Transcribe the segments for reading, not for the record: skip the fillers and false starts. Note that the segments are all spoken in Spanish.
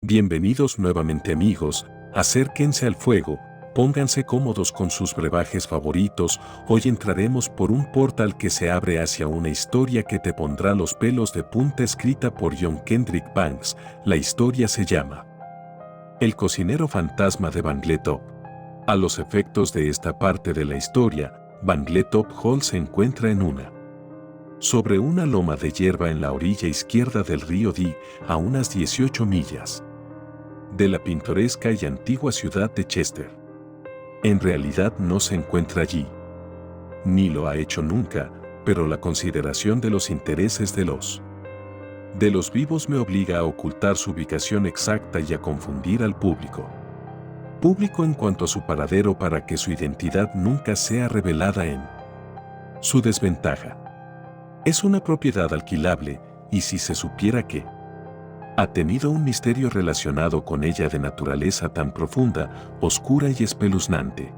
Bienvenidos nuevamente amigos, acérquense al fuego, pónganse cómodos con sus brebajes favoritos, hoy entraremos por un portal que se abre hacia una historia que te pondrá los pelos de punta escrita por John Kendrick Banks. La historia se llama El cocinero fantasma de Bangletop. A los efectos de esta parte de la historia, Bangletop Hall se encuentra sobre una loma de hierba en la orilla izquierda del río Dee, a unas 18 millas de la pintoresca y antigua ciudad de Chester. En realidad no se encuentra allí, ni lo ha hecho nunca, pero la consideración de los intereses de los vivos me obliga a ocultar su ubicación exacta y a confundir al público en cuanto a su paradero para que su identidad nunca sea revelada en su desventaja. Es una propiedad alquilable, y si se supiera que ha tenido un misterio relacionado con ella de naturaleza tan profunda, oscura y espeluznante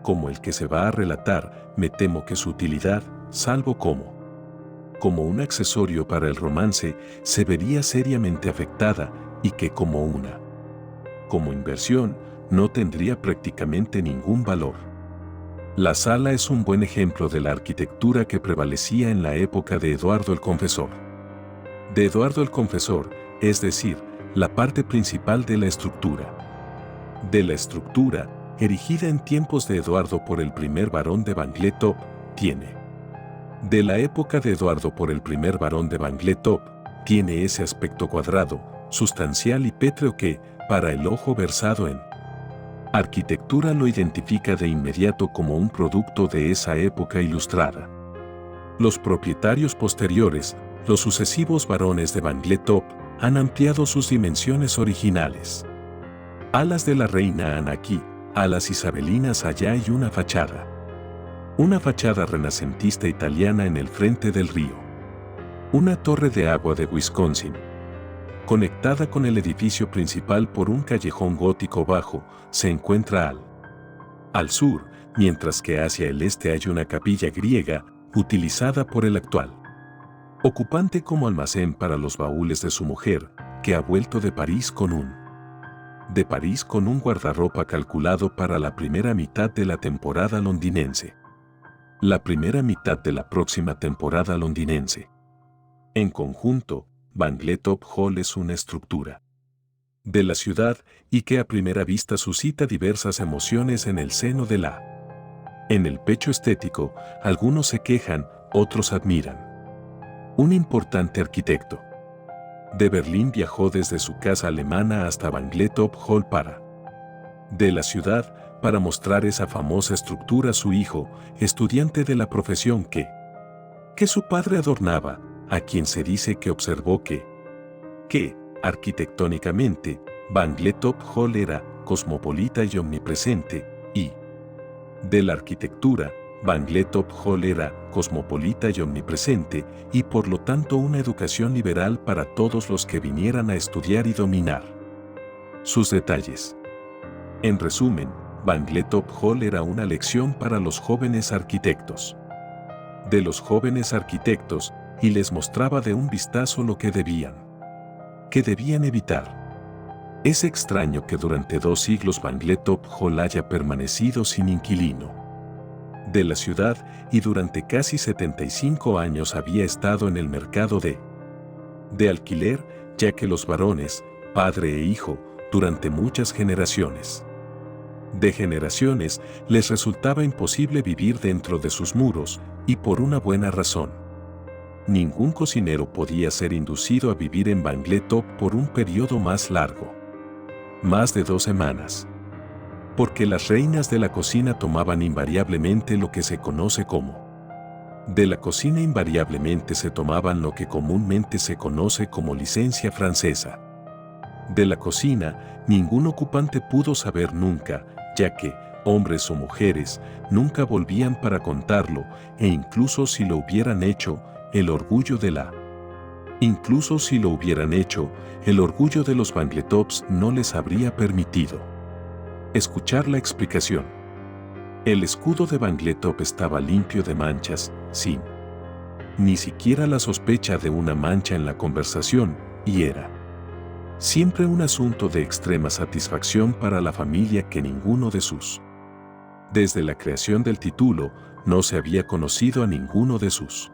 como el que se va a relatar, me temo que su utilidad, salvo como un accesorio para el romance, se vería seriamente afectada y que como inversión, no tendría prácticamente ningún valor. La sala es un buen ejemplo de la arquitectura que prevalecía en la época de Eduardo el Confesor. Es decir, la parte principal de la estructura. Erigida en tiempos de Eduardo por el primer barón de Bangletop, de la época de Eduardo por el primer barón de Bangletop, tiene ese aspecto cuadrado, sustancial y pétreo que, para el ojo versado en arquitectura lo identifica de inmediato como un producto de esa época ilustrada. Los propietarios posteriores, los sucesivos barones de Bangletop, han ampliado sus dimensiones originales. Alas de la reina Ana aquí, alas isabelinas allá y una fachada renacentista italiana en el frente del río. Una torre de agua de Wisconsin, conectada con el edificio principal por un callejón gótico bajo, se encuentra al sur, mientras que hacia el este hay una capilla griega, utilizada por el actual ocupante como almacén para los baúles de su mujer, que ha vuelto de París con un guardarropa calculado para la primera mitad de la temporada londinense. La primera mitad de la próxima temporada londinense. En conjunto, Bangletop Hall es una estructura de la ciudad y que a primera vista suscita diversas emociones en el seno en el pecho estético, algunos se quejan, otros admiran. Un importante arquitecto de Berlín viajó desde su casa alemana hasta Bangletop Hall de la ciudad para mostrar esa famosa estructura a su hijo, estudiante de la profesión que su padre adornaba, a quien se dice que observó que arquitectónicamente, Bangletop Hall era cosmopolita y omnipresente, y de la arquitectura, Bangletop Hall era cosmopolita y omnipresente, y por lo tanto una educación liberal para todos los que vinieran a estudiar y dominar sus detalles. En resumen, Bangletop Hall era una lección para los jóvenes arquitectos. Y les mostraba de un vistazo lo que debían evitar. Es extraño que durante 2 siglos Bangletop Hall haya permanecido sin inquilino de la ciudad y durante casi 75 años había estado en el mercado de alquiler, ya que los varones, padre e hijo, durante muchas generaciones les resultaba imposible vivir dentro de sus muros, y por una buena razón. Ningún cocinero podía ser inducido a vivir en Bangletop por un periodo más largo, más de 2 semanas. Porque las reinas de la cocina tomaban invariablemente lo que se conoce como de la cocina invariablemente se tomaban lo que comúnmente se conoce como licencia francesa. De la cocina, ningún ocupante pudo saber nunca, ya que, hombres o mujeres, nunca volvían para contarlo, e incluso si lo hubieran hecho, el orgullo de los Bangletops no les habría permitido escuchar la explicación. El escudo de Bangletop estaba limpio de manchas, sin ni siquiera la sospecha de una mancha en la conversación, y era Siempre un asunto de extrema satisfacción para la familia que ninguno de sus. Desde la creación del título, no se había conocido a ninguno de sus.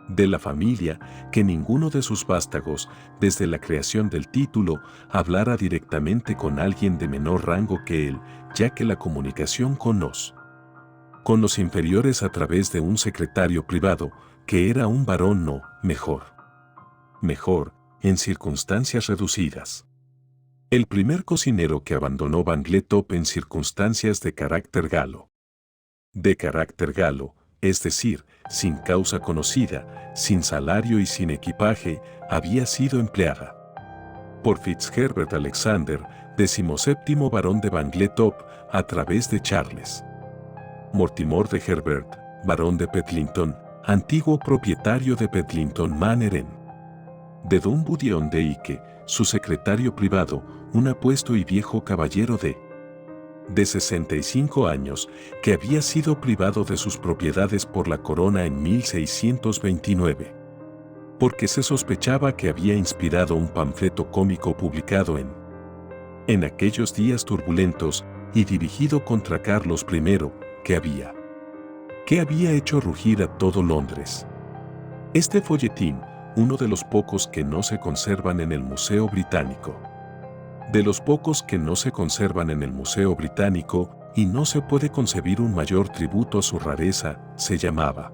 De la familia, que ninguno de sus vástagos, desde la creación del título, hablara directamente con alguien de menor rango que él, ya que la comunicación con los inferiores a través de un secretario privado, que era un varón no, mejor, en circunstancias reducidas. El primer cocinero que abandonó Bangletop en circunstancias de carácter galo. De carácter galo, es decir, sin causa conocida, sin salario y sin equipaje, había sido empleada por Fitzherbert Alexander, 17º barón de Bangletop, a través de Charles Mortimer de Herbert, barón de Petlington, antiguo propietario de Petlington Manor de Dunbudion de Ike, su secretario privado, un apuesto y viejo caballero de 65 años, que había sido privado de sus propiedades por la corona en 1629, porque se sospechaba que había inspirado un panfleto cómico publicado en aquellos días turbulentos y dirigido contra Carlos I, que había hecho rugir a todo Londres. Este folletín, uno de los pocos que no se conservan en el Museo Británico. De los pocos que no se conservan en el Museo Británico, y no se puede concebir un mayor tributo a su rareza, se llamaba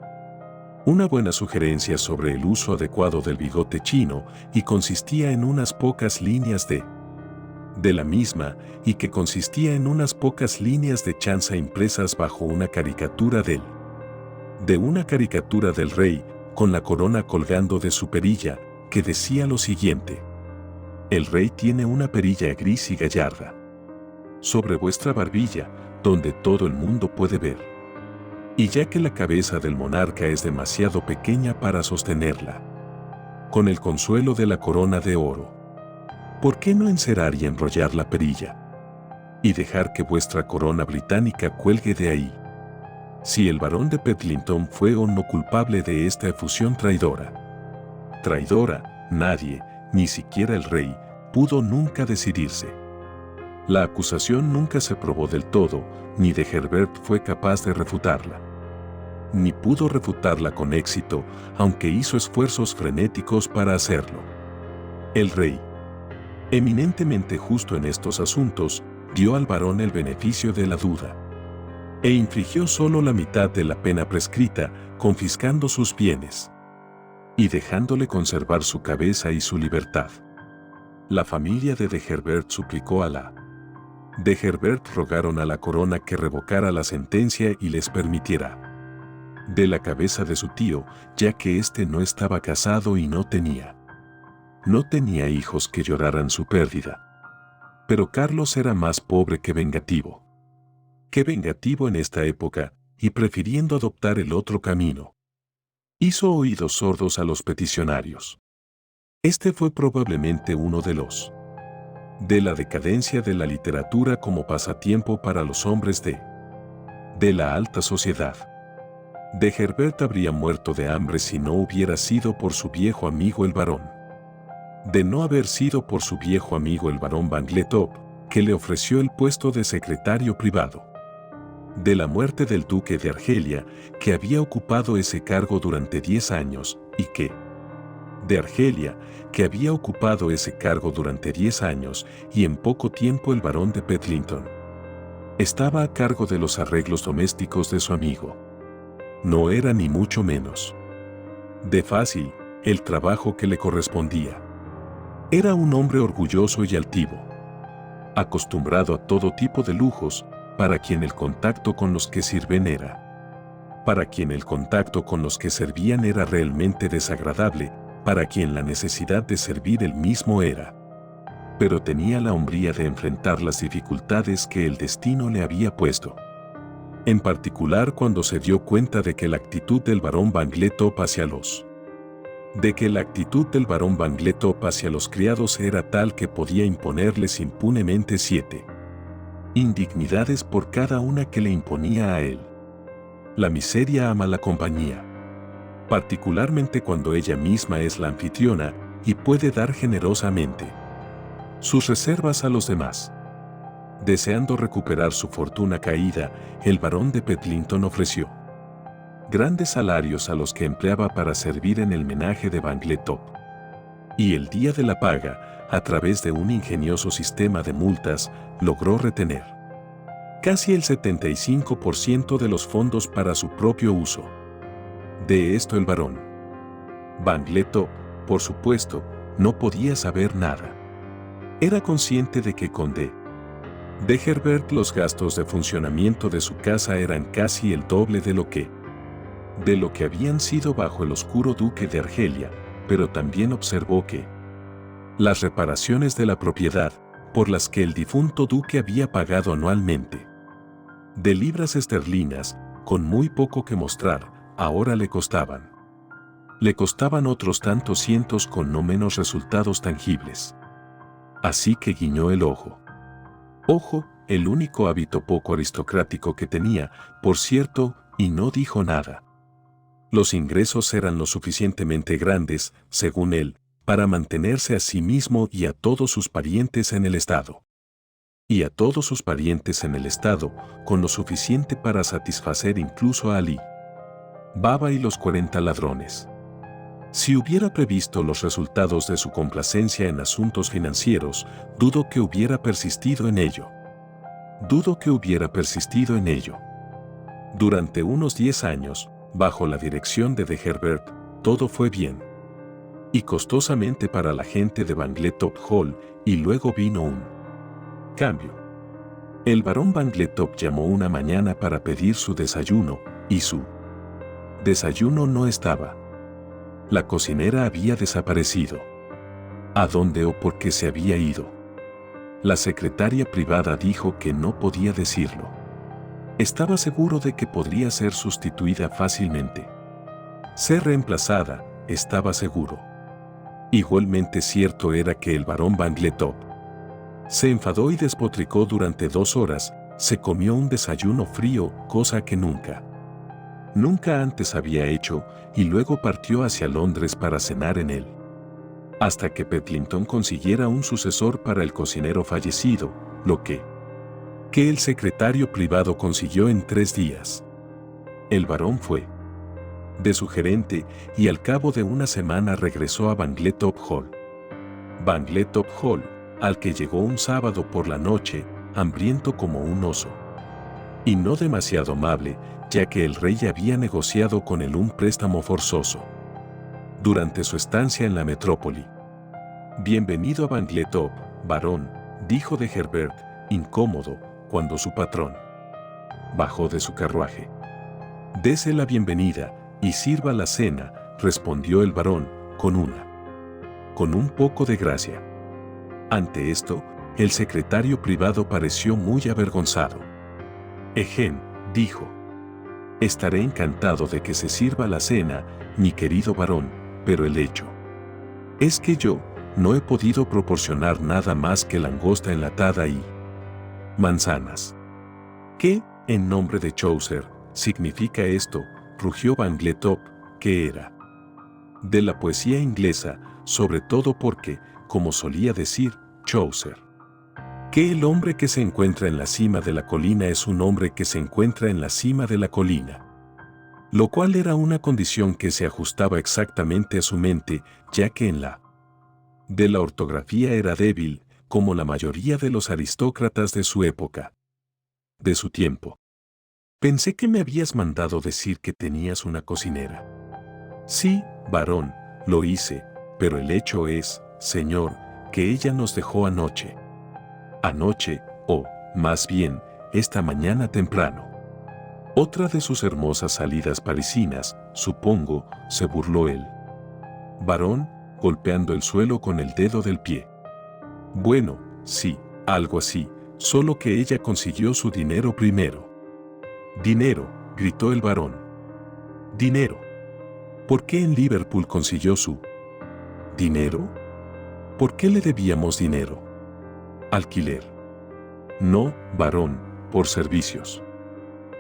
Una buena sugerencia sobre el uso adecuado del bigote chino, y consistía en unas pocas líneas de la misma, y que consistía en unas pocas líneas de chanza impresas bajo una caricatura una caricatura del rey, con la corona colgando de su perilla, que decía lo siguiente: el rey tiene una perilla gris y gallarda sobre vuestra barbilla, donde todo el mundo puede ver. Y ya que la cabeza del monarca es demasiado pequeña para sostenerla, con el consuelo de la corona de oro, ¿por qué no encerar y enrollar la perilla? Y dejar que vuestra corona británica cuelgue de ahí. Si el barón de Petlington fue o no culpable de esta efusión traidora. Traidora, nadie, ni siquiera el rey, pudo nunca decidirse. La acusación nunca se probó del todo, ni de Herbert fue capaz de refutarla. Ni pudo refutarla con éxito, aunque hizo esfuerzos frenéticos para hacerlo. El rey, eminentemente justo en estos asuntos, dio al barón el beneficio de la duda e infligió solo la mitad de la pena prescrita, confiscando sus bienes y dejándole conservar su cabeza y su libertad. La familia de Herbert suplicó a la de Herbert rogaron a la corona que revocara la sentencia y les permitiera de la cabeza de su tío, ya que éste no estaba casado y no tenía hijos que lloraran su pérdida. Pero Carlos era más pobre que vengativo. En esta época, y prefiriendo adoptar el otro camino, hizo oídos sordos a los peticionarios. Este fue probablemente uno de la decadencia de la literatura como pasatiempo para los hombres de la alta sociedad. De Herbert habría muerto de hambre si no hubiera sido por su viejo amigo el barón. De no haber sido por su viejo amigo el barón Bangletop, que le ofreció el puesto de secretario privado. De la muerte del duque de Argelia, que había ocupado ese cargo durante 10 años, y que y en poco tiempo el barón de Petlington estaba a cargo de los arreglos domésticos de su amigo. No era ni mucho menos de fácil el trabajo que le correspondía. Era un hombre orgulloso y altivo, acostumbrado a todo tipo de lujos, para quien el contacto con los que servían era realmente desagradable, para quien la necesidad de servir él mismo era. Pero tenía la hombría de enfrentar las dificultades que el destino le había puesto. En particular cuando se dio cuenta de que la actitud del barón Bangletop hacia los criados era tal que podía imponerles impunemente 7 indignidades por cada una que le imponía a él. La miseria ama la compañía, particularmente cuando ella misma es la anfitriona y puede dar generosamente. sus reservas a los demás. Deseando recuperar su fortuna caída, el barón de Petlington ofreció grandes salarios a los que empleaba para servir en el menaje de Bangletop. Y el día de la paga, a través de un ingenioso sistema de multas, logró retener casi el 75% de los fondos para su propio uso. De esto el barón Bangletop, por supuesto, no podía saber nada. Era consciente de que con de Herbert los gastos de funcionamiento de su casa eran casi el doble de lo que habían sido bajo el oscuro duque de Argelia, pero también observó que las reparaciones de la propiedad, por las que el difunto duque había pagado anualmente de libras esterlinas, con muy poco que mostrar, ahora le costaban otros tantos cientos con no menos resultados tangibles. Así que guiñó el ojo. Ojo, el único hábito poco aristocrático que tenía, por cierto, y no dijo nada. Los ingresos eran lo suficientemente grandes, según él, para mantenerse a sí mismo y a todos sus parientes en el Estado. Y a todos sus parientes en el Estado, con lo suficiente para satisfacer incluso a Ali Baba y los 40 ladrones. Si hubiera previsto los resultados de su complacencia en asuntos financieros, dudo que hubiera persistido en ello. Durante unos 10 años, bajo la dirección de Herbert, todo fue bien. Y costosamente para la gente de Bangletop Hall, y luego vino un cambio. El barón Bangletop llamó una mañana para pedir su desayuno, y su desayuno no estaba. La cocinera había desaparecido. ¿A dónde o por qué se había ido? La secretaria privada dijo que no podía decirlo. Estaba seguro de que podría ser sustituida fácilmente. Ser reemplazada, estaba seguro. Igualmente cierto era que el barón Bangletop se enfadó y despotricó durante 2 horas, se comió un desayuno frío, cosa que nunca antes había hecho, y luego partió hacia Londres para cenar en él. Hasta que Petlington consiguiera un sucesor para el cocinero fallecido, lo que el secretario privado consiguió en 3 días. El barón fue de su gerente y al cabo de una semana regresó a Bangletop Hall. Bangletop Hall, al que llegó un sábado por la noche, hambriento como un oso. Y no demasiado amable, ya que el rey había negociado con él un préstamo forzoso durante su estancia en la metrópoli. «Bienvenido a Bangletop, barón», dijo de Herbert, incómodo, cuando su patrón bajó de su carruaje. «Dese la bienvenida y sirva la cena», respondió el barón, con un poco de gracia. Ante esto, el secretario privado pareció muy avergonzado. «Egen», dijo. «Estaré encantado de que se sirva la cena, mi querido barón, pero el hecho es que yo no he podido proporcionar nada más que langosta enlatada y manzanas». «¿Qué, en nombre de Chaucer, significa esto?», rugió Bangletop, que era de la poesía inglesa, sobre todo porque, como solía decir Chaucer, que el hombre que se encuentra en la cima de la colina es un hombre que se encuentra en la cima de la colina. Lo cual era una condición que se ajustaba exactamente a su mente, ya que en la ortografía era débil, como la mayoría de los aristócratas de su época. De su tiempo. «Pensé que me habías mandado decir que tenías una cocinera». «Sí, barón, lo hice, pero el hecho es, señor, que ella nos dejó anoche». «Anoche, o, más bien, esta mañana temprano». «Otra de sus hermosas salidas parisinas, supongo», se burló el barón, golpeando el suelo con el dedo del pie. «Bueno, sí, algo así, solo que ella consiguió su dinero primero». «¿Dinero?», gritó el barón. «¿Dinero? ¿Por qué en Liverpool consiguió su dinero? ¿Por qué le debíamos dinero? ¿Alquiler?». «No, barón, por servicios.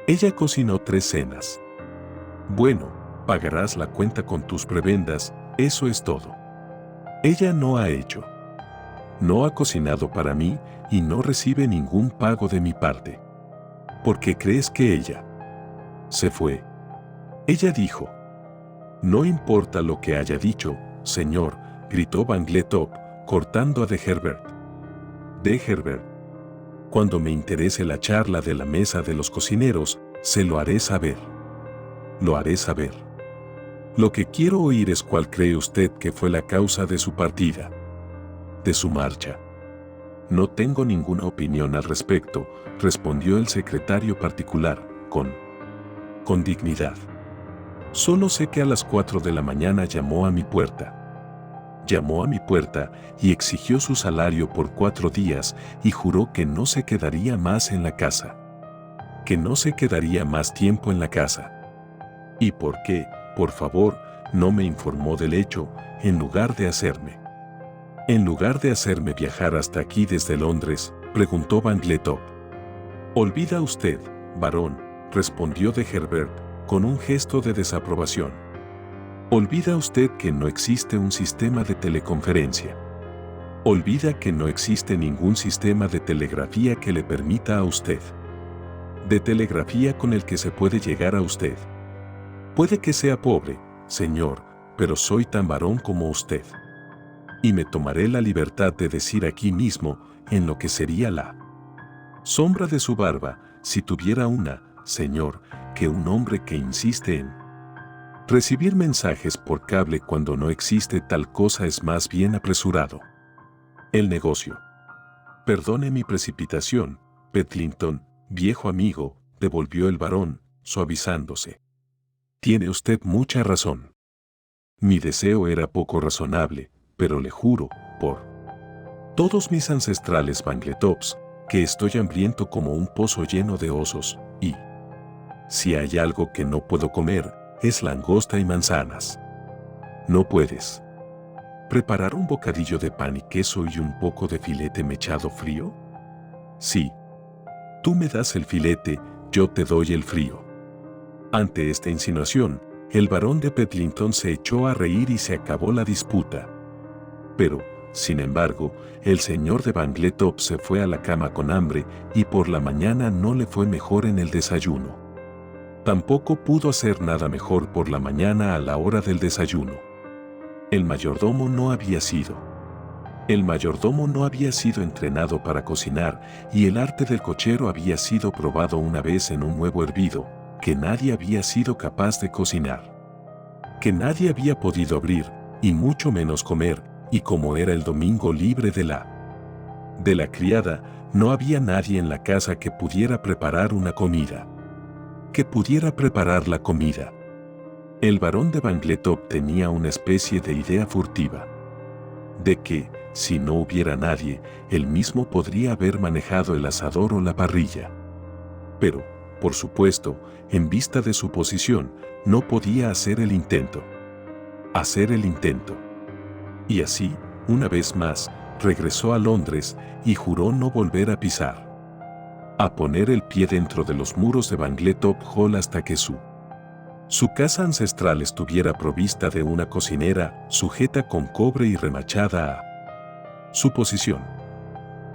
Ella cocinó 3 cenas». «Bueno, pagarás la cuenta con tus prebendas, eso es todo». «Ella no ha hecho No ha cocinado para mí y no recibe ningún pago de mi parte. ¿Por qué crees que ella se fue? Ella dijo. No importa lo que haya dicho, señor, gritó Bangletop, cortando a de Herbert. De Herbert. Cuando me interese la charla de la mesa de los cocineros, se lo haré saber. Lo haré saber. Lo que quiero oír es cuál cree usted que fue la causa de su partida. De su marcha. No tengo ninguna opinión al respecto, respondió el secretario particular, con dignidad. Solo sé que a las 4 de la mañana llamó a mi puerta. Llamó a mi puerta y exigió su salario por 4 días y juró que no se quedaría más en la casa. Que no se quedaría más tiempo en la casa. ¿Y por qué, por favor, no me informó del hecho, en lugar de hacerme viajar hasta aquí desde Londres? Preguntó Bangletop. Olvida usted, varón, respondió de Herbert, con un gesto de desaprobación. Olvida usted que no existe un sistema de teleconferencia. Olvida que no existe ningún sistema de telegrafía que le permita a usted. De telegrafía con el que se puede llegar a usted. Puede que sea pobre, señor, pero soy tan varón como usted. Y me tomaré la libertad de decir aquí mismo, en lo que sería la sombra de su barba, si tuviera una, señor, que un hombre que insiste en recibir mensajes por cable cuando no existe tal cosa es más bien apresurado. El negocio. Perdone mi precipitación, Bedlington, viejo amigo, devolvió el varón, suavizándose. Tiene usted mucha razón. Mi deseo era poco razonable, pero le juro, por todos mis ancestrales Bangletops, que estoy hambriento como un pozo lleno de osos, y si hay algo que no puedo comer, es langosta y manzanas. ¿No puedes preparar un bocadillo de pan y queso y un poco de filete mechado frío? Sí. Tú me das el filete, yo te doy el frío. Ante esta insinuación, el barón de Bedlington se echó a reír y se acabó la disputa. Pero, sin embargo, el señor de Bangletop se fue a la cama con hambre y por la mañana no le fue mejor en el desayuno. Tampoco pudo hacer nada mejor por la mañana a la hora del desayuno. El mayordomo no había sido entrenado para cocinar y el arte del cochero había sido probado una vez en un huevo hervido, que nadie había sido capaz de cocinar. Que nadie había podido abrir, y mucho menos comer, y como era el domingo libre de la criada, no había nadie en la casa que pudiera preparar una comida. Que pudiera preparar la comida. El barón de Bangletop tenía una especie de idea furtiva. De que, si no hubiera nadie, él mismo podría haber manejado el asador o la parrilla. Pero, por supuesto, en vista de su posición, no podía hacer el intento. Y así, una vez más, regresó a Londres y juró no volver a pisar. A poner el pie dentro de los muros de Bangletop Hall hasta que su casa ancestral estuviera provista de una cocinera sujeta con cobre y remachada a su posición.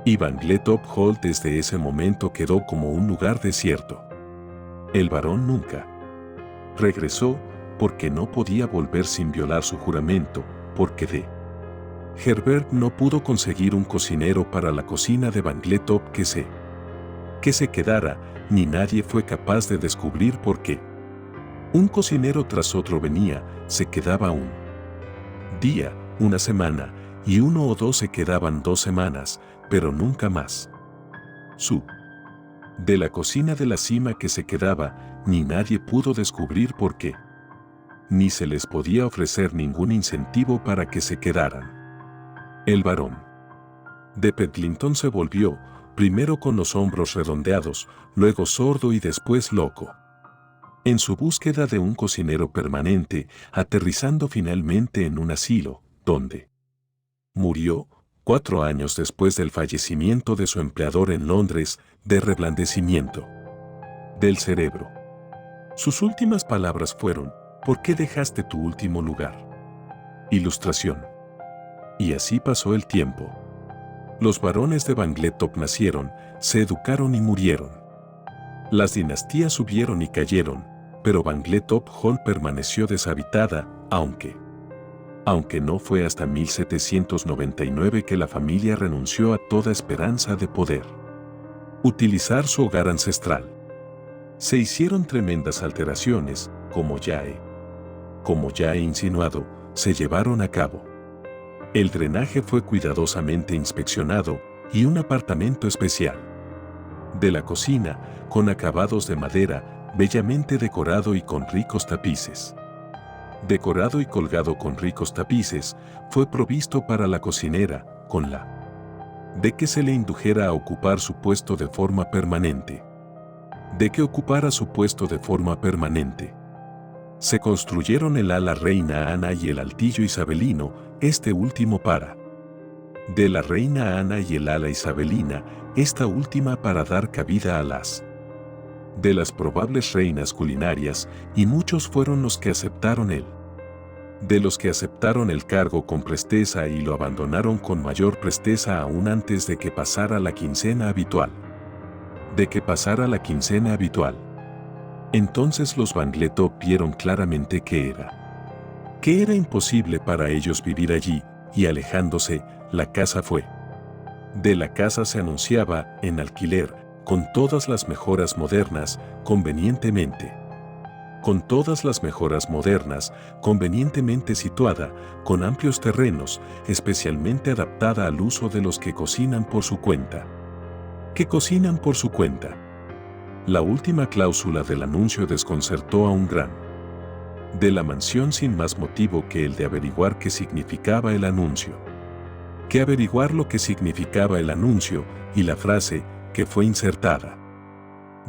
Y Bangletop Hall desde ese momento quedó como un lugar desierto. El varón nunca regresó porque no podía volver sin violar su juramento, porque de Herbert no pudo conseguir un cocinero para la cocina de Bangletop que se quedara, ni nadie fue capaz de descubrir por qué. Un cocinero tras otro venía, se quedaba un día, una semana, y uno o dos se quedaban 2 semanas, pero nunca más. De la cocina de la cima que se quedaba, ni nadie pudo descubrir por qué. Ni se les podía ofrecer ningún incentivo para que se quedaran. El varón de Bedlington se volvió, primero con los hombros redondeados, luego sordo y después loco. En su búsqueda de un cocinero permanente, aterrizando finalmente en un asilo, donde murió, 4 años después del fallecimiento de su empleador en Londres, de reblandecimiento del cerebro. Sus últimas palabras fueron: ¿por qué dejaste tu último lugar? Ilustración. Y así pasó el tiempo. Los varones de Bangletop nacieron, se educaron y murieron. Las dinastías subieron y cayeron, pero Bangletop Hall permaneció deshabitada, aunque no fue hasta 1799 que la familia renunció a toda esperanza de poder utilizar su hogar ancestral. Se hicieron tremendas alteraciones, como ya he insinuado, se llevaron a cabo. El drenaje fue cuidadosamente inspeccionado y un apartamento especial de la cocina, con acabados de madera, bellamente decorado y con ricos tapices. Decorado y colgado con ricos tapices, fue provisto para la cocinera, con la de que se le indujera a ocupar su puesto de forma permanente. De que ocupara su puesto de forma permanente. Se construyeron el ala Reina Ana y el altillo isabelino, este último para de la Reina Ana y el ala isabelina, esta última para dar cabida a las de las probables reinas culinarias, y muchos fueron los que aceptaron de los que aceptaron el cargo con presteza y lo abandonaron con mayor presteza aún antes de que pasara la quincena habitual. Entonces los Bangletop vieron claramente que era imposible para ellos vivir allí, y alejándose, la casa fue. De la casa se anunciaba, en alquiler, con todas las mejoras modernas, convenientemente situada, con amplios terrenos, especialmente adaptada al uso de los que cocinan por su cuenta. La última cláusula del anuncio desconcertó a un gran de la mansión sin más motivo que el de averiguar qué significaba el anuncio. Y la frase que fue insertada.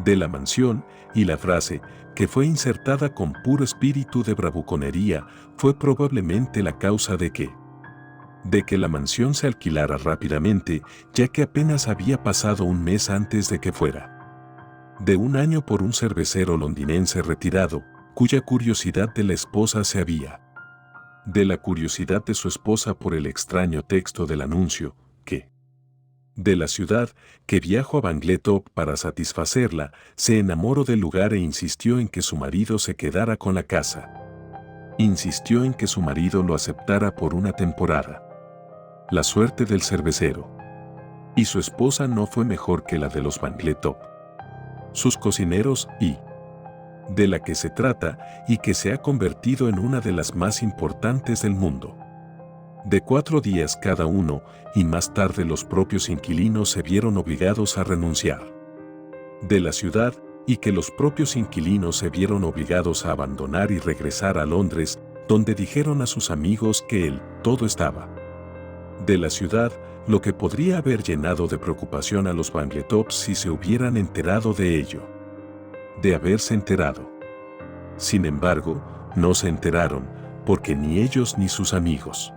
De la mansión y la frase que fue insertada con puro espíritu de bravuconería fue probablemente la causa de que la mansión se alquilara rápidamente, ya que apenas había pasado un mes antes de que fuera de un año por un cervecero londinense retirado, cuya curiosidad de la esposa se había de la curiosidad de su esposa por el extraño texto del anuncio, que de la ciudad, que viajó a Bangletop para satisfacerla, se enamoró del lugar e insistió en que su marido se quedara con la casa. Insistió en que su marido lo aceptara por una temporada. La suerte del cervecero y su esposa no fue mejor que la de los Bangletop. Sus cocineros y de la que se trata y que se ha convertido en una de las más importantes del mundo. De 4 días cada uno, y más tarde los propios inquilinos se vieron obligados a renunciar de la ciudad, y que los propios inquilinos se vieron obligados a abandonar y regresar a Londres, donde dijeron a sus amigos que todo estaba de la ciudad, lo que podría haber llenado de preocupación a los Bangletop si se hubieran enterado de ello. De haberse enterado. Sin embargo, no se enteraron, porque ni ellos ni sus amigos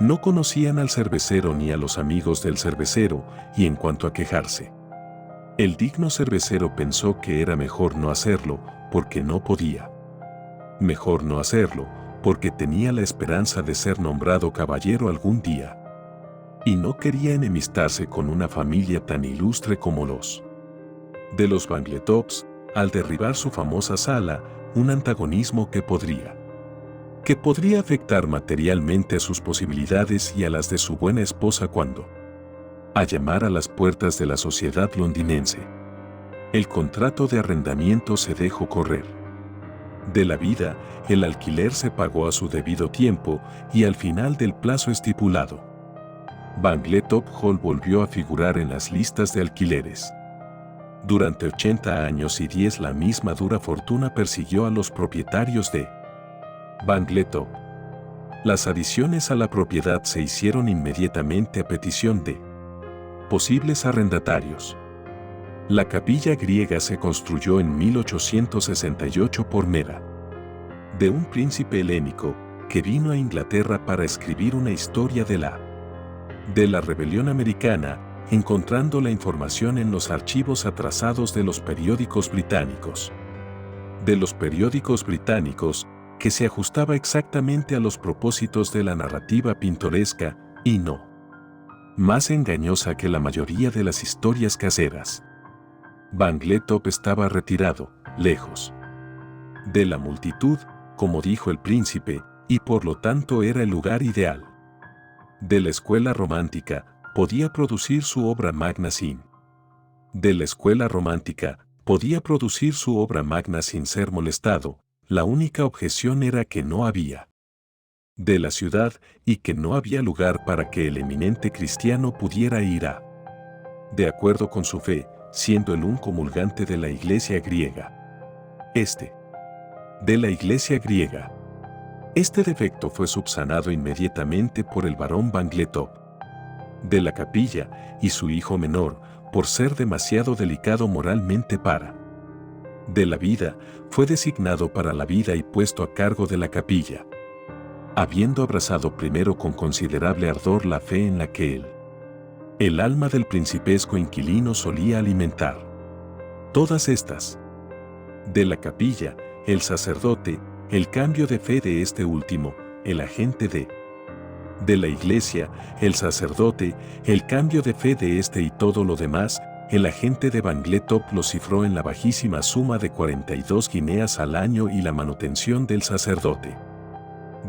no conocían al cervecero ni a los amigos del cervecero, y en cuanto a quejarse, el digno cervecero pensó que era mejor no hacerlo, porque no podía. Mejor no hacerlo, porque tenía la esperanza de ser nombrado caballero algún día. Y no quería enemistarse con una familia tan ilustre como los de los Bangletops, al derribar su famosa sala, un antagonismo que podría afectar materialmente a sus posibilidades y a las de su buena esposa cuando a llamar a las puertas de la sociedad londinense. El contrato de arrendamiento se dejó correr. De la vida, el alquiler se pagó a su debido tiempo y al final del plazo estipulado. Bangletop Hall volvió a figurar en las listas de alquileres. Durante 80 años y 10 la misma dura fortuna persiguió a los propietarios de Bangletop. Las adiciones a la propiedad se hicieron inmediatamente a petición de posibles arrendatarios. La capilla griega se construyó en 1868 por mera de un príncipe helénico que vino a Inglaterra para escribir una historia de la rebelión americana, encontrando la información en los archivos atrasados de los periódicos británicos. Que se ajustaba exactamente a los propósitos de la narrativa pintoresca, y no más engañosa que la mayoría de las historias caseras. Bangletop estaba retirado, lejos de la multitud, como dijo el príncipe, y por lo tanto era el lugar ideal. De la escuela romántica, podía producir su obra magna sin. De la escuela romántica, podía producir su obra magna sin ser molestado, la única objeción era que no había. De la ciudad, y que no había lugar para que el eminente cristiano pudiera ir a. De acuerdo con su fe, siendo él un comulgante de la iglesia griega. De la iglesia griega. Este defecto fue subsanado inmediatamente por el barón Bangletop. De la capilla, y su hijo menor, por ser demasiado delicado moralmente para. De la vida, fue designado para la vida y puesto a cargo de la capilla. Habiendo abrazado primero con considerable ardor la fe en la que el alma del principesco inquilino solía alimentar. Todas estas. De la capilla, el sacerdote, el cambio de fe de este último, el agente de la iglesia, el sacerdote, el cambio de fe de este y todo lo demás, el agente de Bangletop lo cifró en la bajísima suma de 42 guineas al año y la manutención del sacerdote.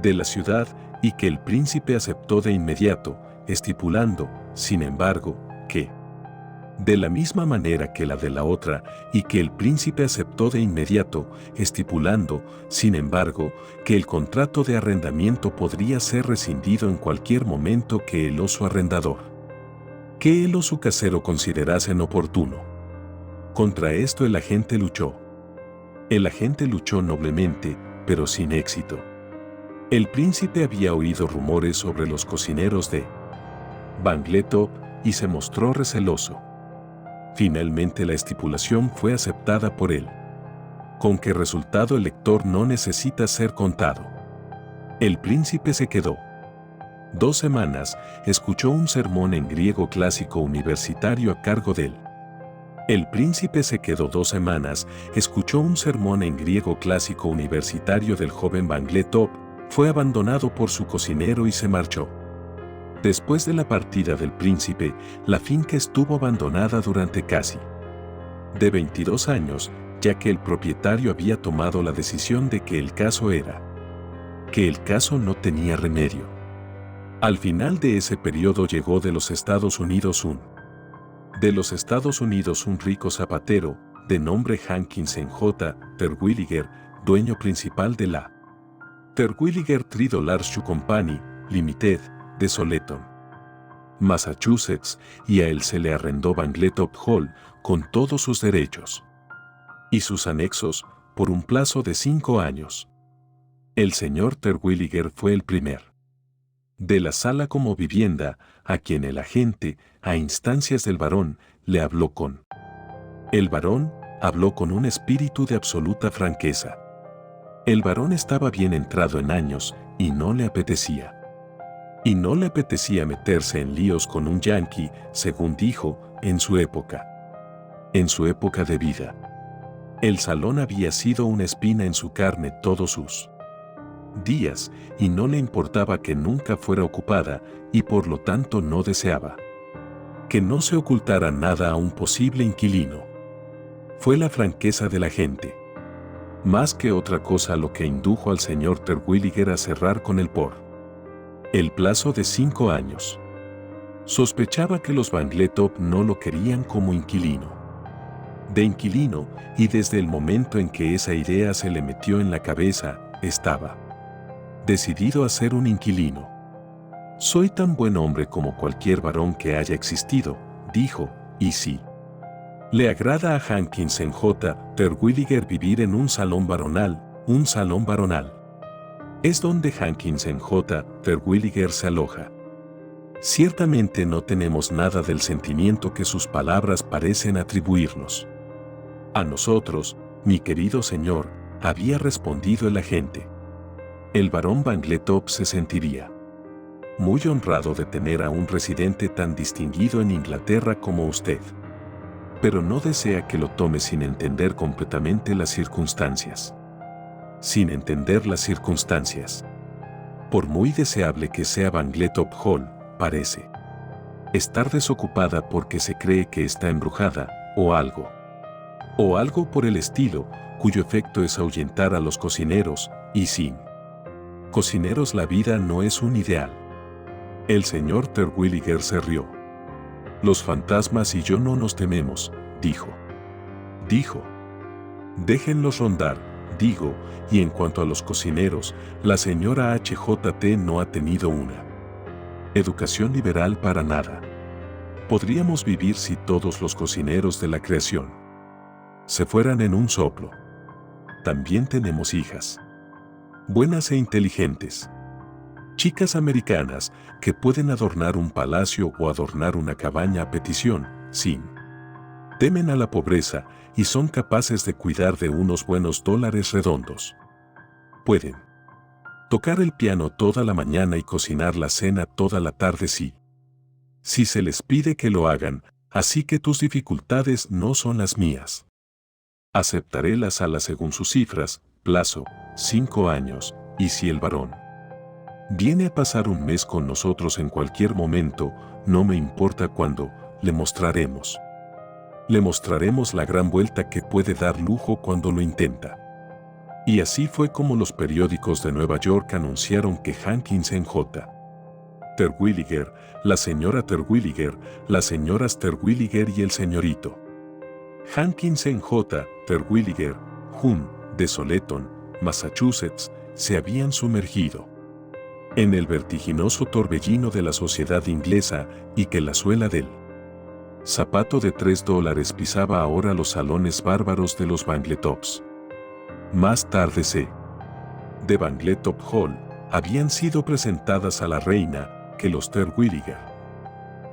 De la ciudad, y que el príncipe aceptó de inmediato, estipulando, sin embargo, que de la misma manera que la de la otra, y que el príncipe aceptó de inmediato, estipulando, sin embargo, que el contrato de arrendamiento podría ser rescindido en cualquier momento que él o su arrendador, que él o su casero considerasen oportuno. Contra esto el agente luchó. El agente luchó noblemente, pero sin éxito. El príncipe había oído rumores sobre los cocineros de Bangletop y se mostró receloso. Finalmente la estipulación fue aceptada por él. ¿Con qué resultado el lector no necesita ser contado? El príncipe se quedó 2 semanas, escuchó un sermón en griego clásico universitario a cargo de él. El príncipe se quedó 2 semanas, escuchó un sermón en griego clásico universitario del joven Bangletop, fue abandonado por su cocinero y se marchó. Después de la partida del príncipe, la finca estuvo abandonada durante casi de 22 años, ya que el propietario había tomado la decisión de que el caso no tenía remedio. Al final de ese periodo llegó de los Estados Unidos un rico zapatero, de nombre Hankinson J. Terwilliger, dueño principal de la Terwilliger $3 Shoe Company, Limited, de Soleton, Massachusetts, y a él se le arrendó Bangletop Hall con todos sus derechos y sus anexos por un plazo de 5 años. El señor Terwilliger fue el primer de la sala como vivienda, a quien el agente, a instancias del barón, le habló con. El barón habló con un espíritu de absoluta franqueza. El barón estaba bien entrado en años y no le apetecía meterse en líos con un yanqui, según dijo, en su época de vida. El salón había sido una espina en su carne todos sus días, y no le importaba que nunca fuera ocupada, y por lo tanto no deseaba que no se ocultara nada a un posible inquilino. Fue la franqueza de la gente, más que otra cosa, lo que indujo al señor Terwilliger a cerrar con él por el plazo de 5 años. Sospechaba que los Bangletop no lo querían como inquilino. Y desde el momento en que esa idea se le metió en la cabeza, estaba decidido a ser un inquilino. Soy tan buen hombre como cualquier varón que haya existido, dijo, y sí. Le agrada a Hankinson J. Terwilliger vivir en un salón baronal. Es donde Hankinson J. Terwilliger se aloja. Ciertamente no tenemos nada del sentimiento que sus palabras parecen atribuirnos. A nosotros, mi querido señor, había respondido el agente. El barón Bangletop se sentiría muy honrado de tener a un residente tan distinguido en Inglaterra como usted. Pero no desea que lo tome sin entender completamente las circunstancias. Por muy deseable que sea Bangletop Hall, parece Estar desocupada porque se cree que está embrujada, o algo. O algo por el estilo, cuyo efecto es ahuyentar a los cocineros, y sin cocineros la vida no es un ideal. El señor Terwilliger se rió. Los fantasmas y yo no nos tememos, dijo. Déjenlos rondar, digo, y en cuanto a los cocineros, la señora HJT no ha tenido una educación liberal para nada. Podríamos vivir si todos los cocineros de la creación se fueran en un soplo. También tenemos hijas buenas e inteligentes. Chicas americanas que pueden adornar un palacio o adornar una cabaña a petición, sin temen a la pobreza y son capaces de cuidar de unos buenos dólares redondos. Pueden tocar el piano toda la mañana y cocinar la cena toda la tarde si se les pide que lo hagan, así que tus dificultades no son las mías. Aceptaré la sala según sus cifras, plazo, 5 años, y si el varón viene a pasar un mes con nosotros en cualquier momento, no me importa cuándo, le mostraremos la gran vuelta que puede dar lujo cuando lo intenta. Y así fue como los periódicos de Nueva York anunciaron que Hankinson J. Terwilliger, la señora Terwilliger, las señoras Terwilliger y el señorito Hankinson J. Terwilliger, Jun, de Soleton, Massachusetts, se habían sumergido en el vertiginoso torbellino de la sociedad inglesa y que la suela del zapato de $3 pisaba ahora los salones bárbaros de los Bangletops. Más tarde de Bangletop Hall habían sido presentadas a la reina que los Terwilliger.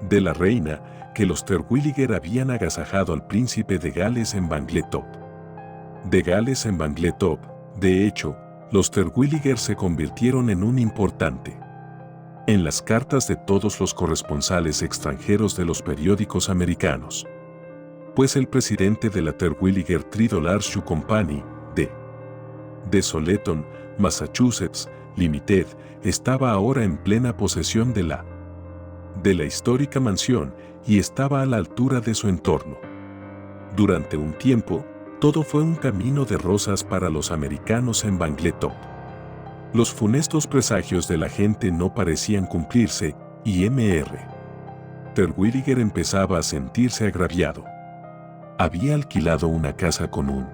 De la reina que los Terwilliger habían agasajado al príncipe de Gales en Bangletop. De Gales en Bangletop, de hecho, los Terwilliger se convirtieron en un importante en las cartas de todos los corresponsales extranjeros de los periódicos americanos. Pues el presidente de la Terwilliger $3 Shoe Company, de Soleton, Massachusetts, Limited, estaba ahora en plena posesión de la histórica mansión y estaba a la altura de su entorno. Durante un tiempo, todo fue un camino de rosas para los americanos en Bangletop. Los funestos presagios de la gente no parecían cumplirse y Mr. Terwilliger empezaba a sentirse agraviado. Había alquilado una casa con un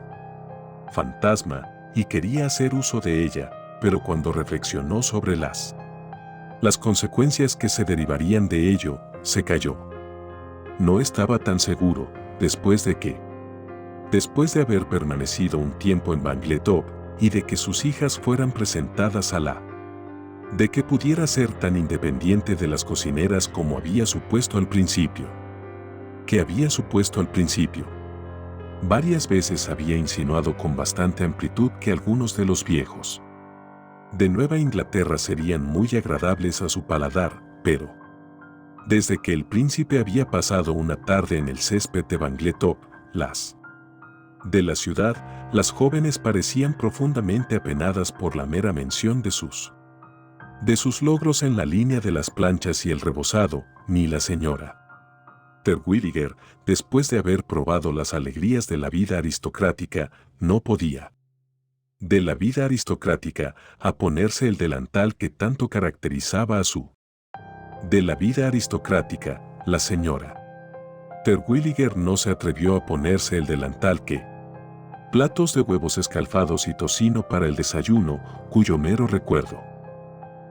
fantasma y quería hacer uso de ella, pero cuando reflexionó sobre las consecuencias que se derivarían de ello, se calló. No estaba tan seguro, después de haber permanecido un tiempo en Bangletop y de que sus hijas fueran presentadas de que pudiera ser tan independiente de las cocineras como había supuesto al principio. Varias veces había insinuado con bastante amplitud que algunos de los viejos de Nueva Inglaterra serían muy agradables a su paladar, pero desde que el príncipe había pasado una tarde en el césped de Bangletop, de la ciudad, las jóvenes parecían profundamente apenadas por la mera mención de sus logros en la línea de las planchas y el rebozado, ni la señora Terwilliger, después de haber probado las alegrías de la vida aristocrática, no podía a ponerse el delantal que tanto caracterizaba a su de la vida aristocrática, la señora Terwilliger no se atrevió a ponerse el delantal que platos de huevos escalfados y tocino para el desayuno, cuyo mero recuerdo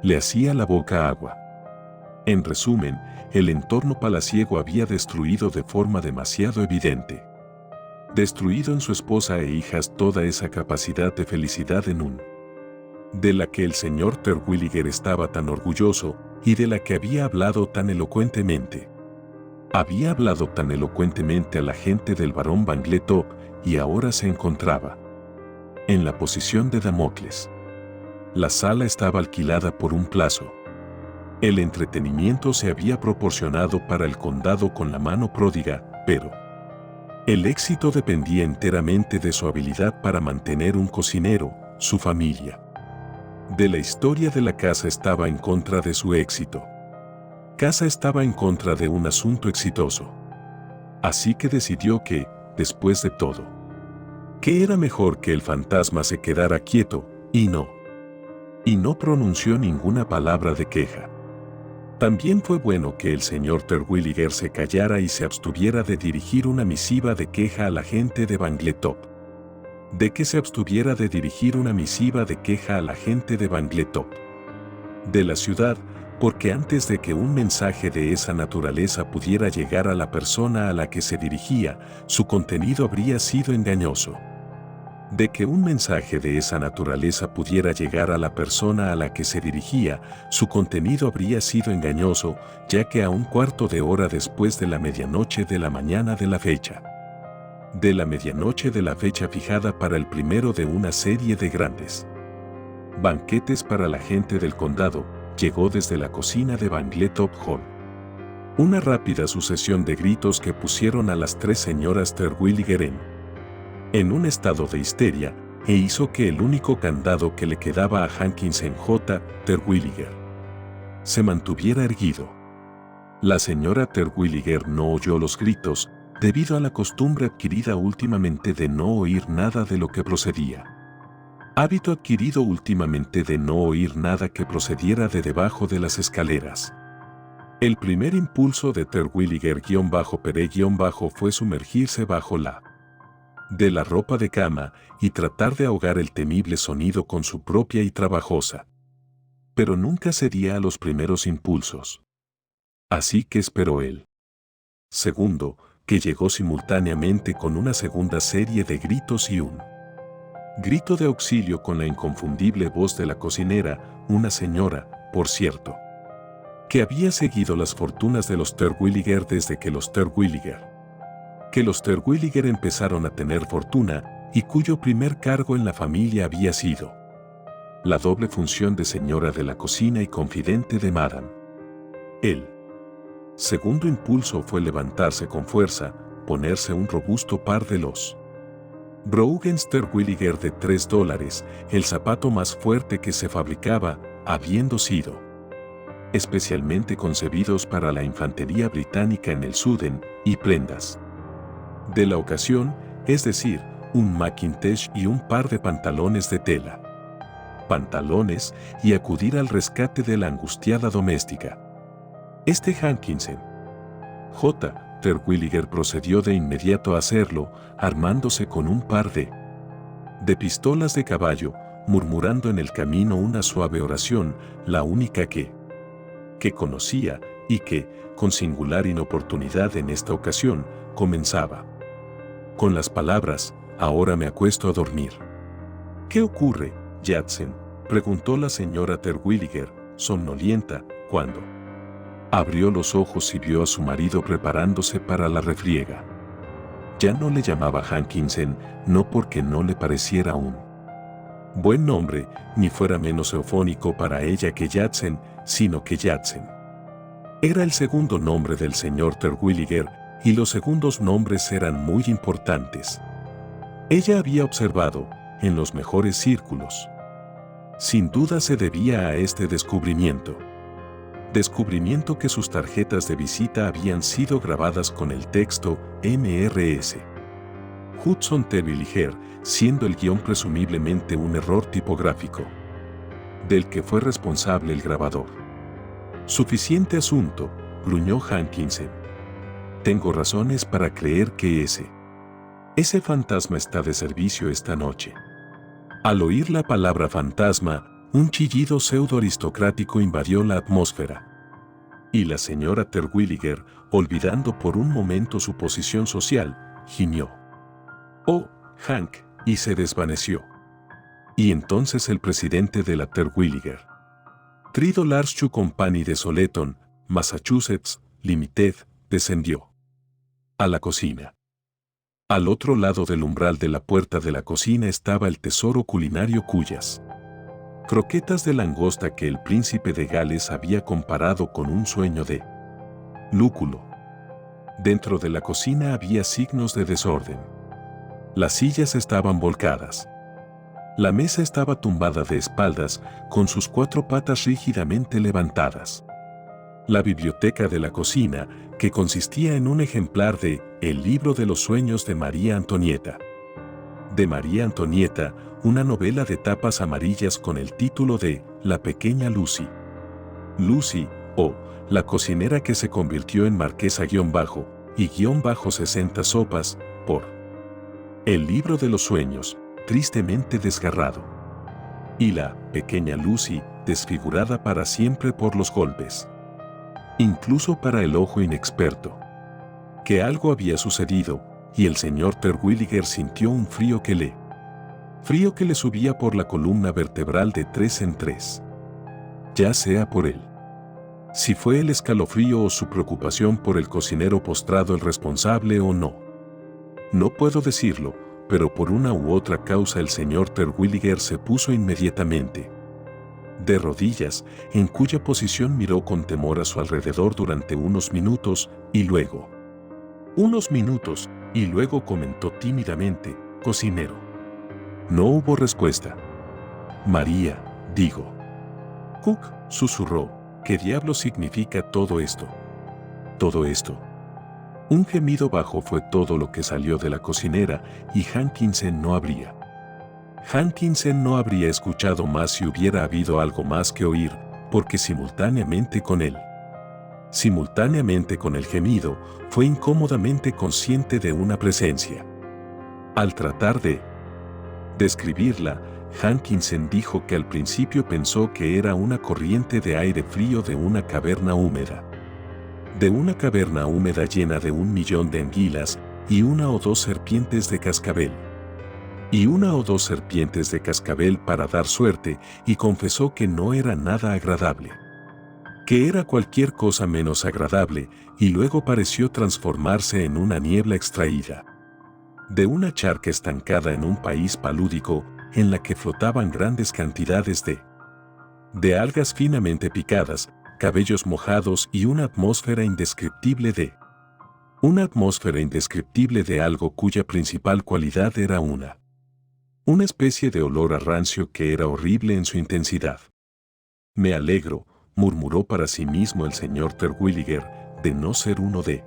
le hacía la boca agua. En resumen, el entorno palaciego había destruido de forma demasiado evidente. Destruido en su esposa e hijas toda esa capacidad de felicidad de la que el señor Terwilliger estaba tan orgulloso y de la que había hablado tan elocuentemente. Había hablado tan elocuentemente a la gente del barón Bangletop y ahora se encontraba en la posición de Damocles. La sala estaba alquilada por un plazo. El entretenimiento se había proporcionado para el condado con la mano pródiga, pero el éxito dependía enteramente de su habilidad para mantener un cocinero, su familia. De la historia de la casa estaba en contra de su éxito. casa estaba en contra de un asunto exitoso. Así que decidió que, después de todo, que era mejor que el fantasma se quedara quieto, y no pronunció ninguna palabra de queja. También fue bueno que el señor Terwilliger se callara y se abstuviera de dirigir una misiva de queja a la gente de Bangletop. De que se abstuviera de dirigir una misiva de queja a la gente de Bangletop. De la ciudad, porque antes de que un mensaje de esa naturaleza pudiera llegar a la persona a la que se dirigía, su contenido habría sido engañoso. De que un mensaje de esa naturaleza pudiera llegar a la persona a la que se dirigía, su contenido habría sido engañoso, ya que a un cuarto de hora después de la medianoche de la mañana de la fecha. De la medianoche de la fecha fijada para el primero de una serie de grandes banquetes para la gente del condado, llegó desde la cocina de Bangletop Hall una rápida sucesión de gritos que pusieron a las tres señoras Terwilliger en un estado de histeria, e hizo que el único candado que le quedaba a Hankinson J. Terwilliger se mantuviera erguido. La señora Terwilliger no oyó los gritos, debido a la costumbre adquirida últimamente de no oír nada de lo que procedía. Hábito adquirido últimamente de no oír nada que procediera de debajo de las escaleras. El primer impulso de Terwilliger-Pere- fue sumergirse bajo de la ropa de cama y tratar de ahogar el temible sonido con su propia y trabajosa. Pero nunca cedía a los primeros impulsos. Así que esperó él. Segundo, que llegó simultáneamente con una segunda serie de gritos y un grito de auxilio con la inconfundible voz de la cocinera, una señora, por cierto, que había seguido las fortunas de los Terwilliger desde que los Terwilliger empezaron a tener fortuna y cuyo primer cargo en la familia había sido la doble función de señora de la cocina y confidente de Madame. El segundo impulso fue levantarse con fuerza, ponerse un robusto par de los Broughens Terwilliger de $3, el zapato más fuerte que se fabricaba, habiendo sido especialmente concebidos para la infantería británica en el Sudén, y prendas de la ocasión, es decir, un Mackintosh y un par de pantalones de tela. Pantalones y acudir al rescate de la angustiada doméstica. Este Hankinson J. Terwilliger procedió de inmediato a hacerlo, armándose con un par de pistolas de caballo, murmurando en el camino una suave oración, la única que conocía y que, con singular inoportunidad en esta ocasión, comenzaba con las palabras: ahora me acuesto a dormir. ¿Qué ocurre, Judson?, preguntó la señora Terwilliger, somnolienta, cuando abrió los ojos y vio a su marido preparándose para la refriega. Ya no le llamaba Hankinson, no porque no le pareciera un buen nombre, ni fuera menos eufónico para ella que Judson, sino que Judson era el segundo nombre del señor Terwilliger, y los segundos nombres eran muy importantes. Ella había observado, en los mejores círculos. Sin duda se debía a este descubrimiento que sus tarjetas de visita habían sido grabadas con el texto Mrs. Hudson Terwilliger, siendo el guión presumiblemente un error tipográfico, del que fue responsable el grabador. Suficiente asunto, gruñó Hankinson. Tengo razones para creer que ese fantasma está de servicio esta noche. Al oír la palabra fantasma, un chillido pseudo-aristocrático invadió la atmósfera. Y la señora Terwilliger, olvidando por un momento su posición social, gimió: «Oh, Hank», y se desvaneció. Y entonces el presidente de la Terwilliger $3 Company de Soleton, Massachusetts, Limited, descendió a la cocina. Al otro lado del umbral de la puerta de la cocina estaba el tesoro culinario cuyas croquetas de langosta que el príncipe de Gales había comparado con un sueño de lúculo. Dentro de la cocina había signos de desorden. Las sillas estaban volcadas. La mesa estaba tumbada de espaldas, con sus 4 patas rígidamente levantadas. la biblioteca de la cocina, que consistía en un ejemplar de El libro de los sueños de María Antonieta. De María Antonieta, una novela de tapas amarillas con el título de La pequeña Lucy. Lucy, o la cocinera que se convirtió en marquesa-y-60 sopas, por El libro de los sueños, tristemente desgarrado. Y la pequeña Lucy, desfigurada para siempre por los golpes. Incluso para el ojo inexperto. Que algo había sucedido, y el señor Terwilliger sintió un frío que le subía por la columna vertebral de 3 en 3. Ya sea por él. Si fue el escalofrío o su preocupación por el cocinero postrado el responsable o no. No puedo decirlo, pero por una u otra causa el señor Terwilliger se puso inmediatamente de rodillas, en cuya posición miró con temor a su alrededor durante unos minutos, y luego comentó tímidamente: cocinero. No hubo respuesta. María, digo. Cook, susurró: ¿qué diablo significa todo esto? Todo esto. Un gemido bajo fue todo lo que salió de la cocinera, y Hankinson no habría escuchado más si hubiera habido algo más que oír, porque simultáneamente con el gemido, fue incómodamente consciente de una presencia. Al tratar de describirla, Hankinson dijo que al principio pensó que era una corriente de aire frío de una caverna húmeda. De una caverna húmeda llena de 1.000.000 de anguilas y 1 o 2 serpientes de cascabel. Para dar suerte, y confesó que no era nada agradable. Que era cualquier cosa menos agradable, y luego pareció transformarse en una niebla extraída de una charca estancada en un país palúdico, en la que flotaban grandes cantidades de algas finamente picadas, cabellos mojados y una atmósfera indescriptible de algo cuya principal cualidad era una especie de olor a rancio que era horrible en su intensidad. Me alegro, murmuró para sí mismo el señor Terwilliger, de no ser uno de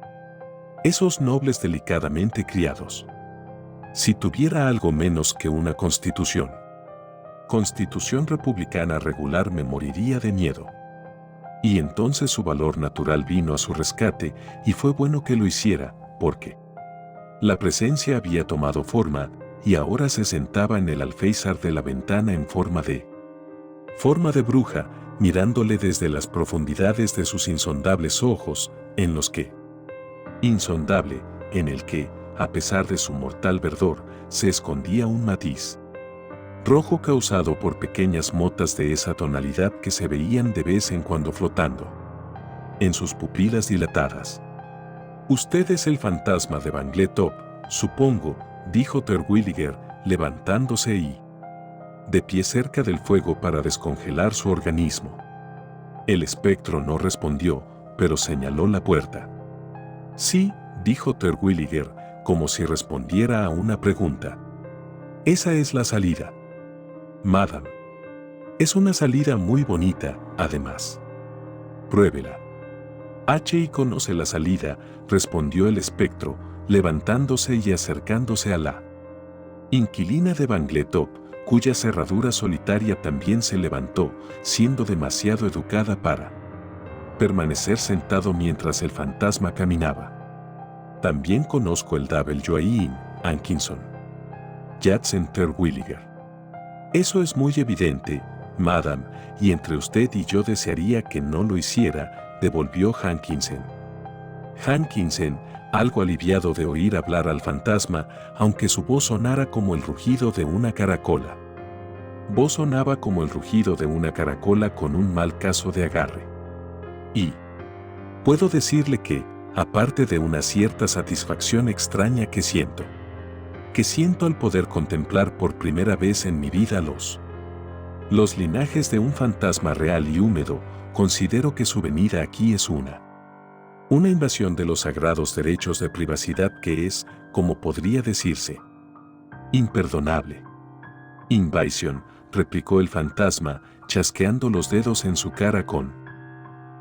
esos nobles delicadamente criados. Si tuviera algo menos que una constitución republicana regular, me moriría de miedo. Y entonces su valor natural vino a su rescate, y fue bueno que lo hiciera, porque la presencia había tomado forma, y ahora se sentaba en el alféizar de la ventana en forma de bruja, mirándole desde las profundidades de sus insondables ojos, en el que, a pesar de su mortal verdor, se escondía un matiz rojo causado por pequeñas motas de esa tonalidad que se veían de vez en cuando flotando en sus pupilas dilatadas. «Usted es el fantasma de Bangletop, supongo», dijo Terwilliger, levantándose y de pie cerca del fuego para descongelar su organismo. El espectro no respondió, pero señaló la puerta. «Sí», dijo Terwilliger, como si respondiera a una pregunta. «Esa es la salida, madame. Es una salida muy bonita, además. Pruébela». «H. conoce la salida», respondió el espectro, levantándose y acercándose a la inquilina de Bangletop, cuya cerradura solitaria también se levantó, siendo demasiado educada para permanecer sentado mientras el fantasma caminaba. «También conozco el W. Hankinson. Judson Terwilliger». «Eso es muy evidente, madame, y entre usted y yo desearía que no lo hiciera», devolvió Hankinson. Hankinson, algo aliviado de oír hablar al fantasma, aunque su voz sonara como el rugido de una caracola. Sonaba como el rugido de una caracola con un mal caso de agarre. Y puedo decirle que, aparte de una cierta satisfacción extraña que siento al poder contemplar por primera vez en mi vida los linajes de un fantasma real y húmedo, considero que su venida aquí es una invasión de los sagrados derechos de privacidad que es, como podría decirse, imperdonable. «Invasion», replicó el fantasma, chasqueando los dedos en su cara con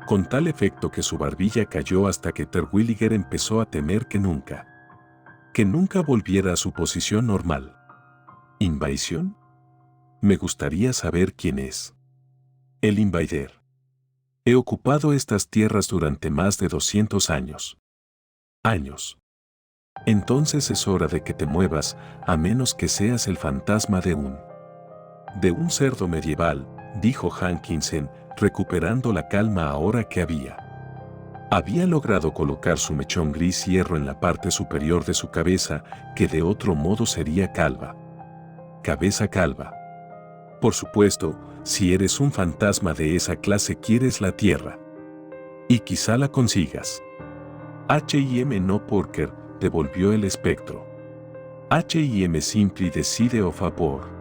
con tal efecto que su barbilla cayó hasta que Terwilliger empezó a temer que nunca volviera a su posición normal. ¿Invasión? Me gustaría saber quién es. El invader. He ocupado estas tierras durante más de 200 años. Entonces es hora de que te muevas, a menos que seas el fantasma de un cerdo medieval, dijo Hankinson, recuperando la calma ahora que había logrado colocar su mechón gris hierro en la parte superior de su cabeza, que de otro modo sería calva. Cabeza calva. Por supuesto, si eres un fantasma de esa clase quieres la tierra. Y quizá la consigas. H.M. no Porker, devolvió el espectro. H.M. simply decide of a poor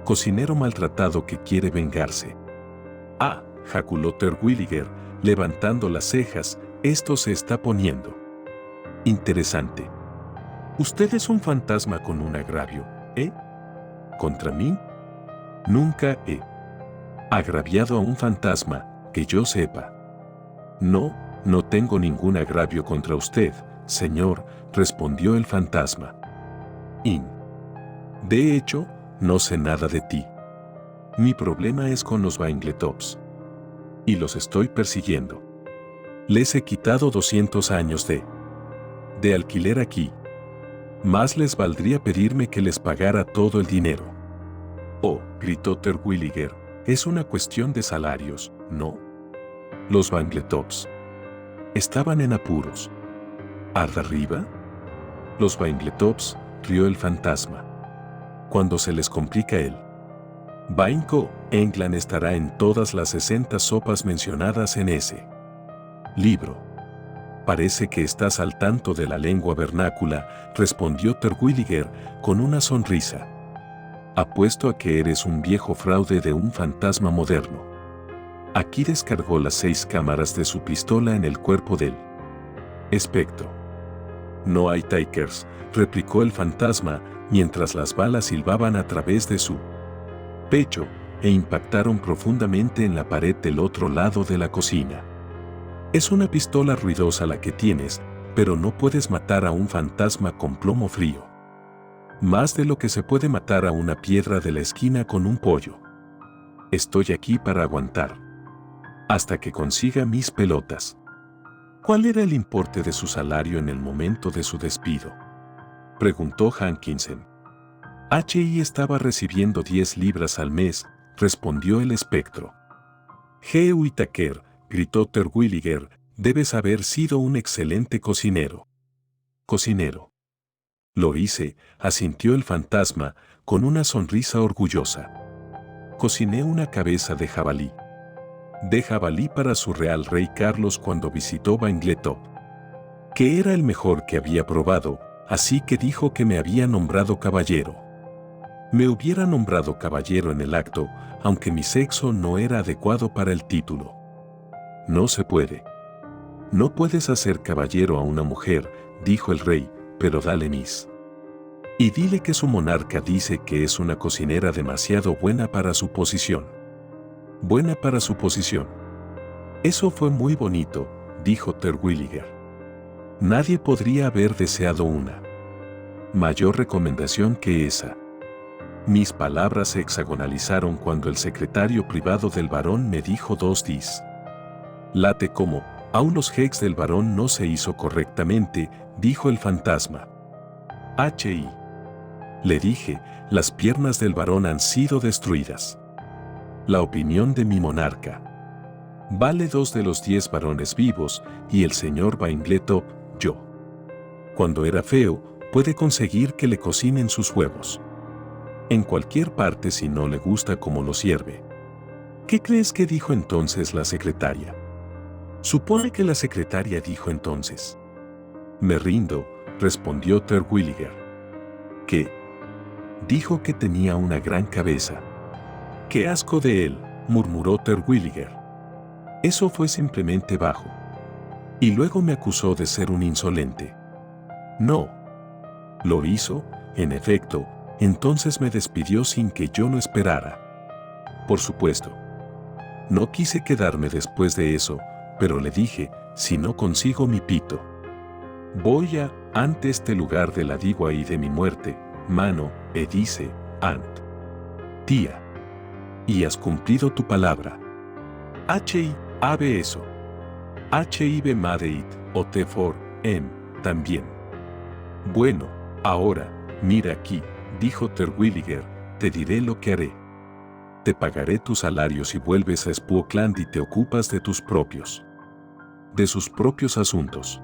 cocinero maltratado que quiere vengarse. Ah, jaculó Terwilliger, levantando las cejas, esto se está poniendo interesante. Usted es un fantasma con un agravio, ¿eh? ¿Contra mí? Nunca he agraviado a un fantasma, que yo sepa. No tengo ningún agravio contra usted, señor, respondió el fantasma. De hecho, no sé nada de ti. Mi problema es con los Bangletops. Y los estoy persiguiendo. Les he quitado 200 años de alquiler aquí. Más les valdría pedirme que les pagara todo el dinero. Oh, gritó Terwilliger, es una cuestión de salarios, ¿no? Los Bangletops estaban en apuros. ¿Arda arriba? Los Bangletops, rió el fantasma. Cuando se les complica Banco, England estará en todas las 60 sopas mencionadas en ese libro. Parece que estás al tanto de la lengua vernácula, respondió Terwilliger con una sonrisa. Apuesto a que eres un viejo fraude de un fantasma moderno. Aquí descargó las 6 cámaras de su pistola en el cuerpo del espectro. No hay takers, replicó el fantasma, mientras las balas silbaban a través de su pecho e impactaron profundamente en la pared del otro lado de la cocina. Es una pistola ruidosa la que tienes, pero no puedes matar a un fantasma con plomo frío. Más de lo que se puede matar a una piedra de la esquina con un pollo. Estoy aquí para aguantar. Hasta que consiga mis pelotas. ¿Cuál era el importe de su salario en el momento de su despido? Preguntó Hankinson. H.I. estaba recibiendo 10 libras al mes, respondió el espectro. G. Whittaker, gritó Terwilliger, debes haber sido un excelente cocinero. Cocinero. Lo hice, asintió el fantasma, con una sonrisa orgullosa. Cociné una cabeza de jabalí. De jabalí para su real rey Carlos cuando visitó Bangletop. Que era el mejor que había probado, así que dijo que me había nombrado caballero. Me hubiera nombrado caballero en el acto, aunque mi sexo no era adecuado para el título. No se puede. No puedes hacer caballero a una mujer, dijo el rey, pero dale mis. Y dile que su monarca dice que es una cocinera demasiado buena para su posición. Buena para su posición. Eso fue muy bonito, dijo Terwilliger. Nadie podría haber deseado una mayor recomendación que esa. Mis palabras se hexagonalizaron cuando el secretario privado del barón me dijo 2 dis. Late como, aún los hex del barón no se hizo correctamente, dijo el fantasma. H.I. Le dije, las piernas del barón han sido destruidas. La opinión de mi monarca. Vale 2 de los 10 varones vivos, y el señor Bangletop, yo. Cuando era feo, puede conseguir que le cocinen sus huevos. En cualquier parte si no le gusta cómo lo sirve. ¿Qué crees que dijo entonces la secretaria? Supone que la secretaria dijo entonces. Me rindo, respondió Terwilliger. ¿Qué? Dijo que tenía una gran cabeza. ¡Qué asco de él!, murmuró Terwilliger. Eso fue simplemente bajo. Y luego me acusó de ser un insolente. No. Lo hizo, en efecto, entonces me despidió sin que yo lo esperara. Por supuesto. No quise quedarme después de eso, pero le dije, si no consigo mi pito, voy ante este lugar de la digua y de mi muerte, mano, dice, ant. Tía. Y has cumplido tu palabra. H.I. eso. H.I.B. Madeit, o T4, también. Bueno, ahora, mira aquí, dijo Terwilliger, te diré lo que haré. Te pagaré tu salario si vuelves a Spookland y te ocupas de tus propios. De sus propios asuntos.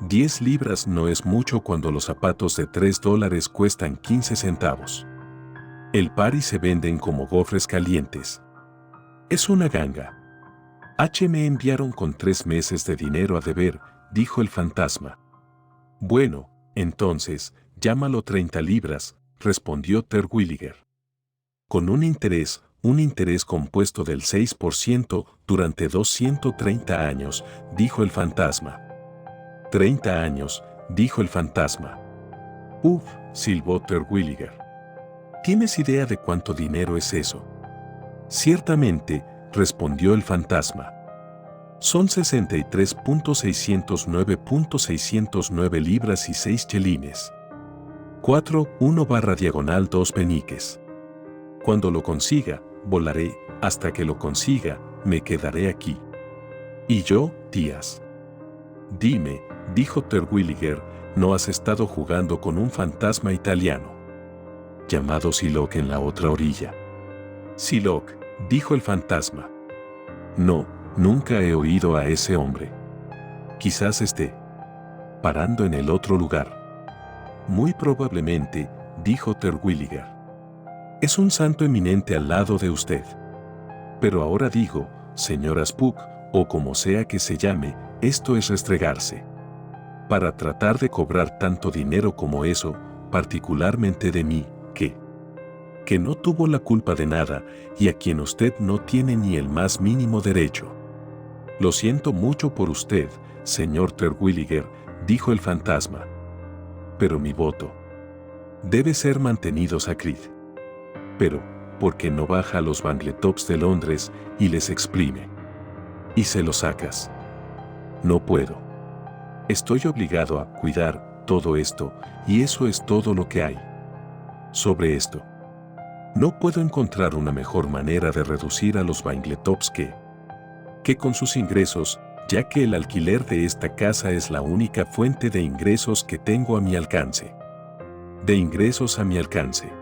10 libras no es mucho cuando los zapatos de $3 cuestan 15 centavos. El par y se venden como gofres calientes. Es una ganga. Me enviaron con 3 meses de dinero a deber, dijo el fantasma. Bueno, entonces, llámalo 30 libras, respondió Terwilliger. Con un interés compuesto del 6% durante 230 años, dijo el fantasma. 30 años, dijo el fantasma. Uf, silbó Terwilliger. ¿Tienes idea de cuánto dinero es eso? Ciertamente, respondió el fantasma. Son 63.609.609 libras y 6 chelines. 4,1/2 peniques. Cuando lo consiga, volaré, hasta que lo consiga, me quedaré aquí. ¿Y yo, tías? Dime, dijo Terwilliger, ¿no has estado jugando con un fantasma italiano llamado Psylocke en la otra orilla? Psylocke, dijo el fantasma. No, nunca he oído a ese hombre. Quizás esté parando en el otro lugar. Muy probablemente, dijo Terwilliger. Es un santo eminente al lado de usted. Pero ahora digo, señora Spook, o como sea que se llame, esto es restregarse. Para tratar de cobrar tanto dinero como eso, particularmente de mí, que no tuvo la culpa de nada y a quien usted no tiene ni el más mínimo derecho. Lo siento mucho por usted, señor Terwilliger, dijo el fantasma. Pero mi voto debe ser mantenido sacríd. Pero, ¿por qué no baja a los Bangletops de Londres y les exprime? Y se los sacas. No puedo. Estoy obligado a cuidar todo esto, y eso es todo lo que hay. Sobre esto, no puedo encontrar una mejor manera de reducir a los Bangletops que con sus ingresos, ya que el alquiler de esta casa es la única fuente de ingresos que tengo a mi alcance. De ingresos a mi alcance.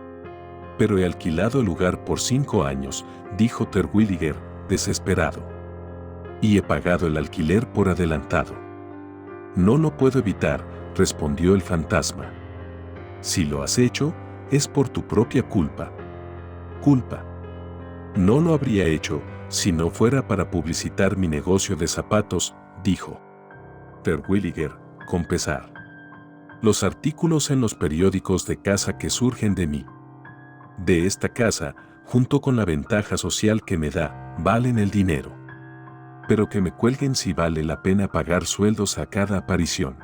Pero he alquilado el lugar por 5 años, dijo Terwilliger, desesperado. Y he pagado el alquiler por adelantado. No lo puedo evitar, respondió el fantasma. Si lo has hecho, es por tu propia culpa. Culpa. No lo habría hecho, si no fuera para publicitar mi negocio de zapatos, dijo Terwilliger, con pesar. Los artículos en los periódicos de casa que surgen de mí. De esta casa, junto con la ventaja social que me da, valen el dinero. Pero que me cuelguen si vale la pena pagar sueldos a cada aparición.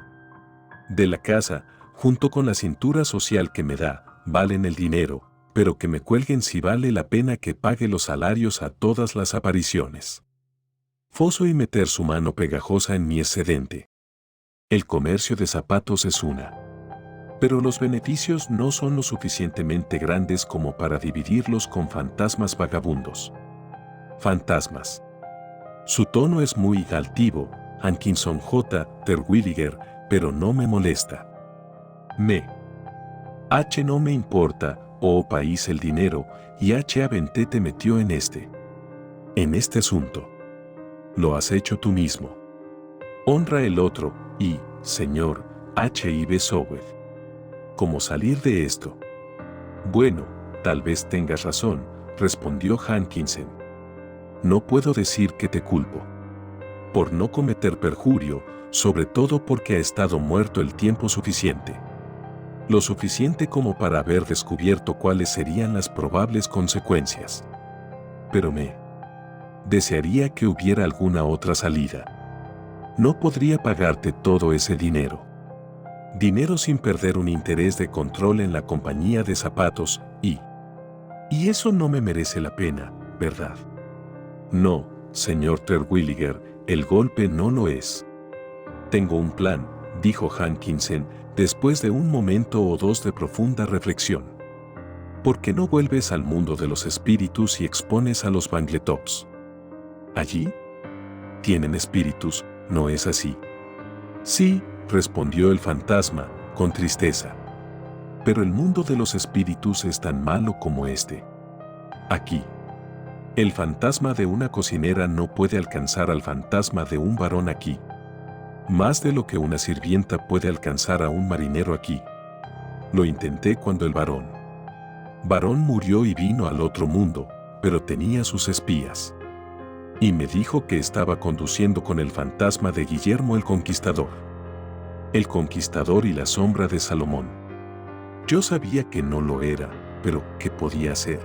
De la casa, junto con la cintura social que me da, valen el dinero, pero que me cuelguen si vale la pena que pague los salarios a todas las apariciones. Foso y meter su mano pegajosa en mi excedente. El comercio de zapatos es una. Pero los beneficios no son lo suficientemente grandes como para dividirlos con fantasmas vagabundos. Fantasmas. Su tono es muy altivo, Hankinson J. Terwilliger, pero no me molesta. No me importa, oh país el dinero, y H.A.Vente te metió en este asunto. Lo has hecho tú mismo. Honra el otro, y, señor, H.I.B. Soweth. ¿Cómo salir de esto? Bueno, tal vez tengas razón, respondió Hankinson. No puedo decir que te culpo por no cometer perjurio, sobre todo porque ha estado muerto el tiempo suficiente. Lo suficiente como para haber descubierto cuáles serían las probables consecuencias. Pero desearía que hubiera alguna otra salida. No podría pagarte todo ese dinero. Dinero sin perder un interés de control en la compañía de zapatos y eso no me merece la pena, ¿verdad? No, señor Terwilliger, el golpe no lo es. Tengo un plan, dijo Hankinson, después de un momento o dos de profunda reflexión. ¿Por qué no vuelves al mundo de los espíritus y expones a los Bangletops? ¿Allí? Tienen espíritus, ¿no es así? Sí, respondió el fantasma, con tristeza. Pero el mundo de los espíritus es tan malo como este. Aquí. El fantasma de una cocinera no puede alcanzar al fantasma de un varón aquí. Más de lo que una sirvienta puede alcanzar a un marinero aquí. Lo intenté cuando el varón murió y vino al otro mundo, pero tenía sus espías. Y me dijo que estaba conduciendo con el fantasma de Guillermo el Conquistador. El Conquistador y la sombra de Salomón. Yo sabía que no lo era, pero ¿qué podía hacer?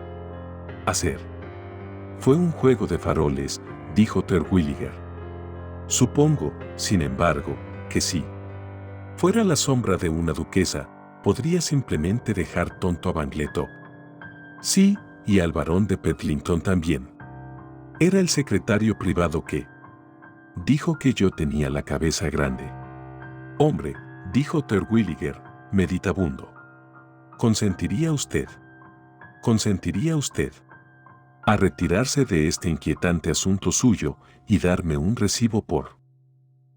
Fue un juego de faroles, dijo Terwilliger. Supongo, sin embargo, que sí. Fuera la sombra de una duquesa, podría simplemente dejar tonto a Bangletop. Sí, y al barón de Petlington también. Era el secretario privado que dijo que yo tenía la cabeza grande. Hombre, dijo Terwilliger, meditabundo. ¿Consentiría usted a retirarse de este inquietante asunto suyo y darme un recibo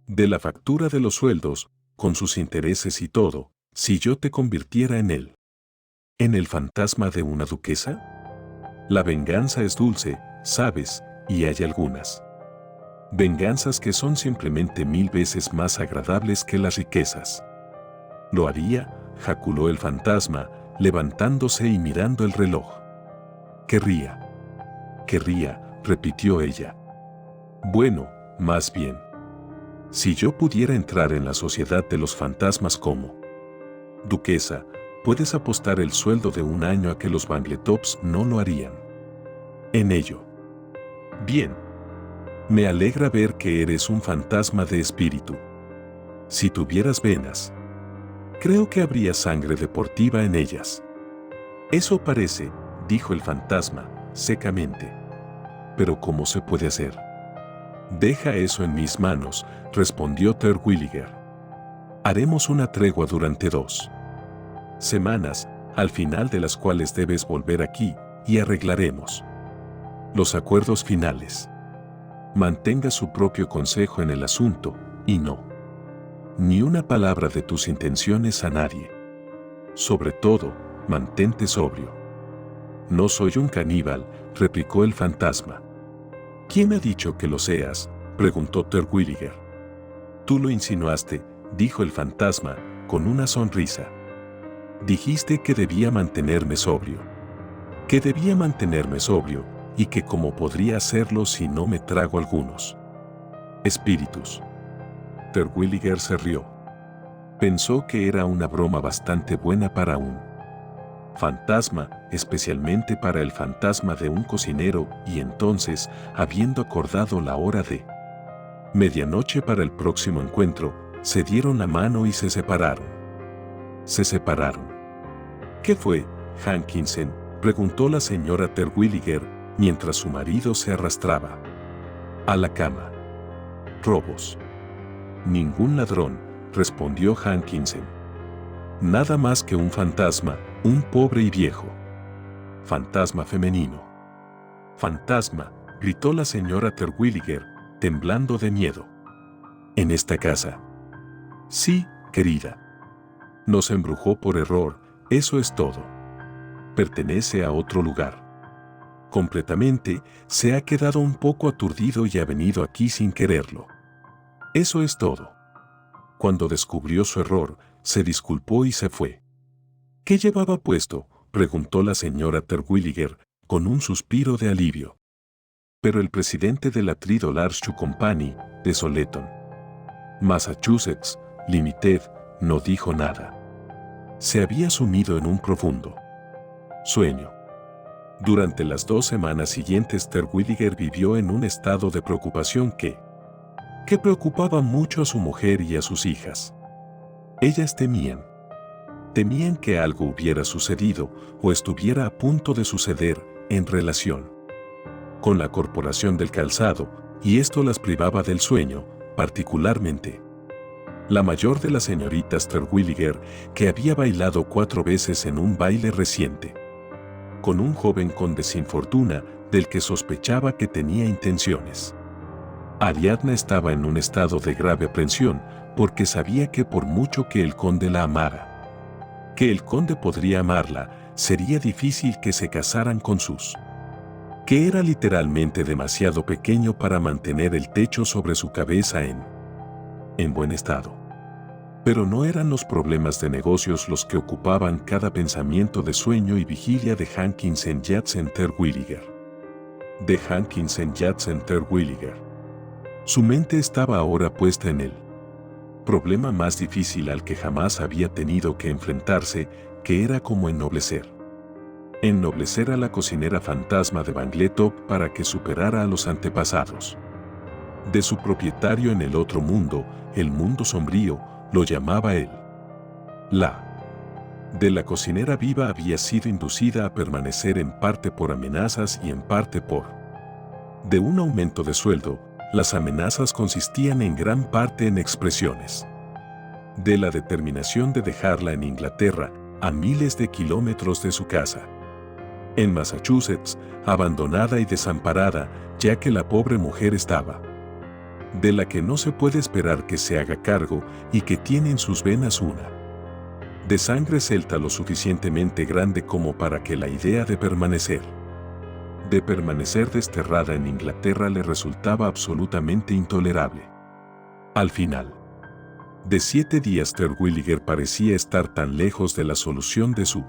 de la factura de los sueldos, con sus intereses y todo, si yo te convirtiera en el fantasma de una duquesa? La venganza es dulce, sabes, y hay algunas venganzas que son simplemente 1000 veces más agradables que las riquezas. Lo haría, jaculó el fantasma, levantándose y mirando el reloj. Querría, repitió ella. Bueno, más bien. Si yo pudiera entrar en la sociedad de los fantasmas como duquesa, puedes apostar el sueldo de un año a que los Bangletops no lo harían. En ello. Bien. Me alegra ver que eres un fantasma de espíritu. Si tuvieras venas, creo que habría sangre deportiva en ellas. Eso parece, dijo el fantasma, secamente. Pero ¿cómo se puede hacer? Deja eso en mis manos, respondió Terwilliger. Haremos una tregua durante 2 semanas, al final de las cuales debes volver aquí, y arreglaremos los acuerdos finales. Mantenga su propio consejo en el asunto, y no. Ni una palabra de tus intenciones a nadie. Sobre todo, mantente sobrio. No soy un caníbal, replicó el fantasma. ¿Quién ha dicho que lo seas?, preguntó Terwilliger. Tú lo insinuaste, dijo el fantasma, con una sonrisa. Dijiste que debía mantenerme sobrio. Que debía mantenerme sobrio, y que cómo podría hacerlo si no me trago algunos espíritus. Terwilliger se rió. Pensó que era una broma bastante buena para un fantasma, especialmente para el fantasma de un cocinero, y entonces, habiendo acordado la hora de medianoche para el próximo encuentro, se dieron la mano y se separaron. ¿Qué fue, Hankinson?, preguntó la señora Terwilliger, mientras su marido se arrastraba a la cama. Robos. Ningún ladrón, respondió Hankinson. Nada más que un fantasma, un pobre y viejo fantasma femenino. Fantasma, gritó la señora Terwilliger, temblando de miedo. ¿En esta casa? Sí, querida. Nos embrujó por error, eso es todo. Pertenece a otro lugar. Completamente, se ha quedado un poco aturdido y ha venido aquí sin quererlo. Eso es todo. Cuando descubrió su error, se disculpó y se fue. ¿Qué llevaba puesto?, preguntó la señora Terwilliger, con un suspiro de alivio. Pero el presidente de la Tridollar Shoe Company, de Soleton, Massachusetts, Limited, no dijo nada. Se había sumido en un profundo sueño. Durante las 2 semanas siguientes Terwilliger vivió en un estado de preocupación que preocupaba mucho a su mujer y a sus hijas. Ellas temían que algo hubiera sucedido o estuviera a punto de suceder en relación con la corporación del calzado, y esto las privaba del sueño, particularmente la mayor de las señoritas Terwilliger, que había bailado 4 veces en un baile reciente con un joven conde sin fortuna del que sospechaba que tenía intenciones. Ariadna estaba en un estado de grave aprensión porque sabía que por mucho que el conde la amara, que el conde podría amarla, sería difícil que se casaran con sus, que era literalmente demasiado pequeño para mantener el techo sobre su cabeza en buen estado. Pero no eran los problemas de negocios los que ocupaban cada pensamiento de sueño y vigilia de Hankinsen Jadsen Terwilliger. De Hankinsen Jadsen Terwilliger. Su mente estaba ahora puesta en el problema más difícil al que jamás había tenido que enfrentarse, que era cómo ennoblecer. Ennoblecer a la cocinera fantasma de Bangletop para que superara a los antepasados de su propietario en el otro mundo, el mundo sombrío, lo llamaba él. La de la cocinera viva había sido inducida a permanecer en parte por amenazas y en parte por de un aumento de sueldo. Las amenazas consistían en gran parte en expresiones de la determinación de dejarla en Inglaterra, a miles de kilómetros de su casa, en Massachusetts, abandonada y desamparada, ya que la pobre mujer estaba de la que no se puede esperar que se haga cargo y que tiene en sus venas una de sangre celta lo suficientemente grande como para que la idea de permanecer desterrada en Inglaterra le resultaba absolutamente intolerable. Al final de 7 días Terwilliger parecía estar tan lejos de la solución de su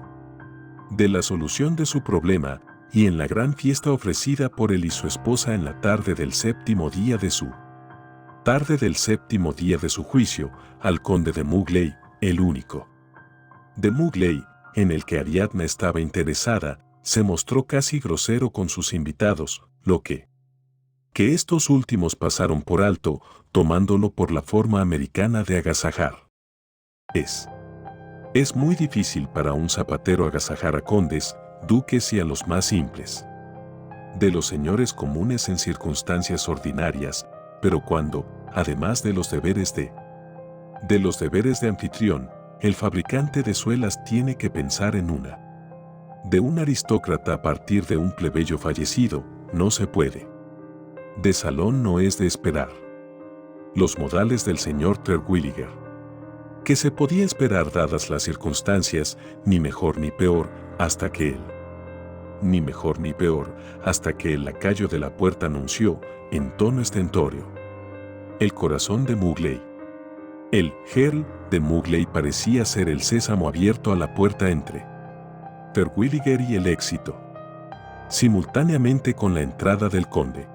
problema, y en la gran fiesta ofrecida por él y su esposa en la tarde del séptimo día de su juicio, al conde de Mugley, el único de Mugley en el que Ariadna estaba interesada, se mostró casi grosero con sus invitados, lo que estos últimos pasaron por alto, tomándolo por la forma americana de agasajar. Es muy difícil para un zapatero agasajar a condes, duques y a los más simples de los señores comunes en circunstancias ordinarias, pero cuando, además de los deberes de anfitrión, el fabricante de suelas tiene que pensar en de un aristócrata a partir de un plebeyo fallecido, no se puede. De salón no es de esperar. Los modales del señor Terwilliger. Que se podía esperar dadas las circunstancias, ni mejor ni peor, hasta que el lacayo de la puerta anunció, en tono estentório: el corazón de Mugley. El Earl de Mugley parecía ser el sésamo abierto a la puerta entre Terwilliger y el éxito. Simultáneamente con la entrada del conde,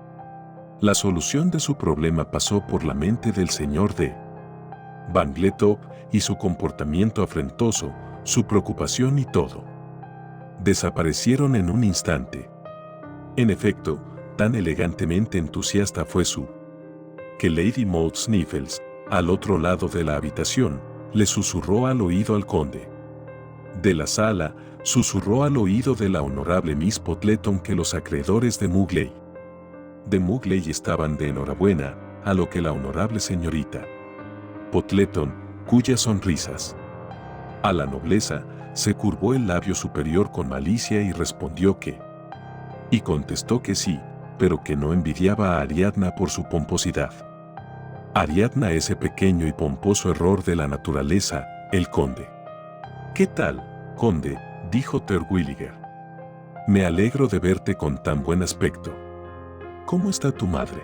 la solución de su problema pasó por la mente del señor de Bangletop, y su comportamiento afrentoso, su preocupación y todo desaparecieron en un instante. En efecto, tan elegantemente entusiasta fue que Lady Maud Sniffles, al otro lado de la habitación, le susurró al oído al conde de la sala, susurró al oído de la honorable Miss Potleton que los acreedores de Mugley estaban de enhorabuena, a lo que la honorable señorita Potleton, cuyas sonrisas a la nobleza, se curvó el labio superior con malicia y respondió y contestó que sí, pero que no envidiaba a Ariadna por su pomposidad. Ariadna, ese pequeño y pomposo error de la naturaleza, el conde. ¿Qué tal, conde?, dijo Terwilliger. Me alegro de verte con tan buen aspecto. ¿Cómo está tu madre?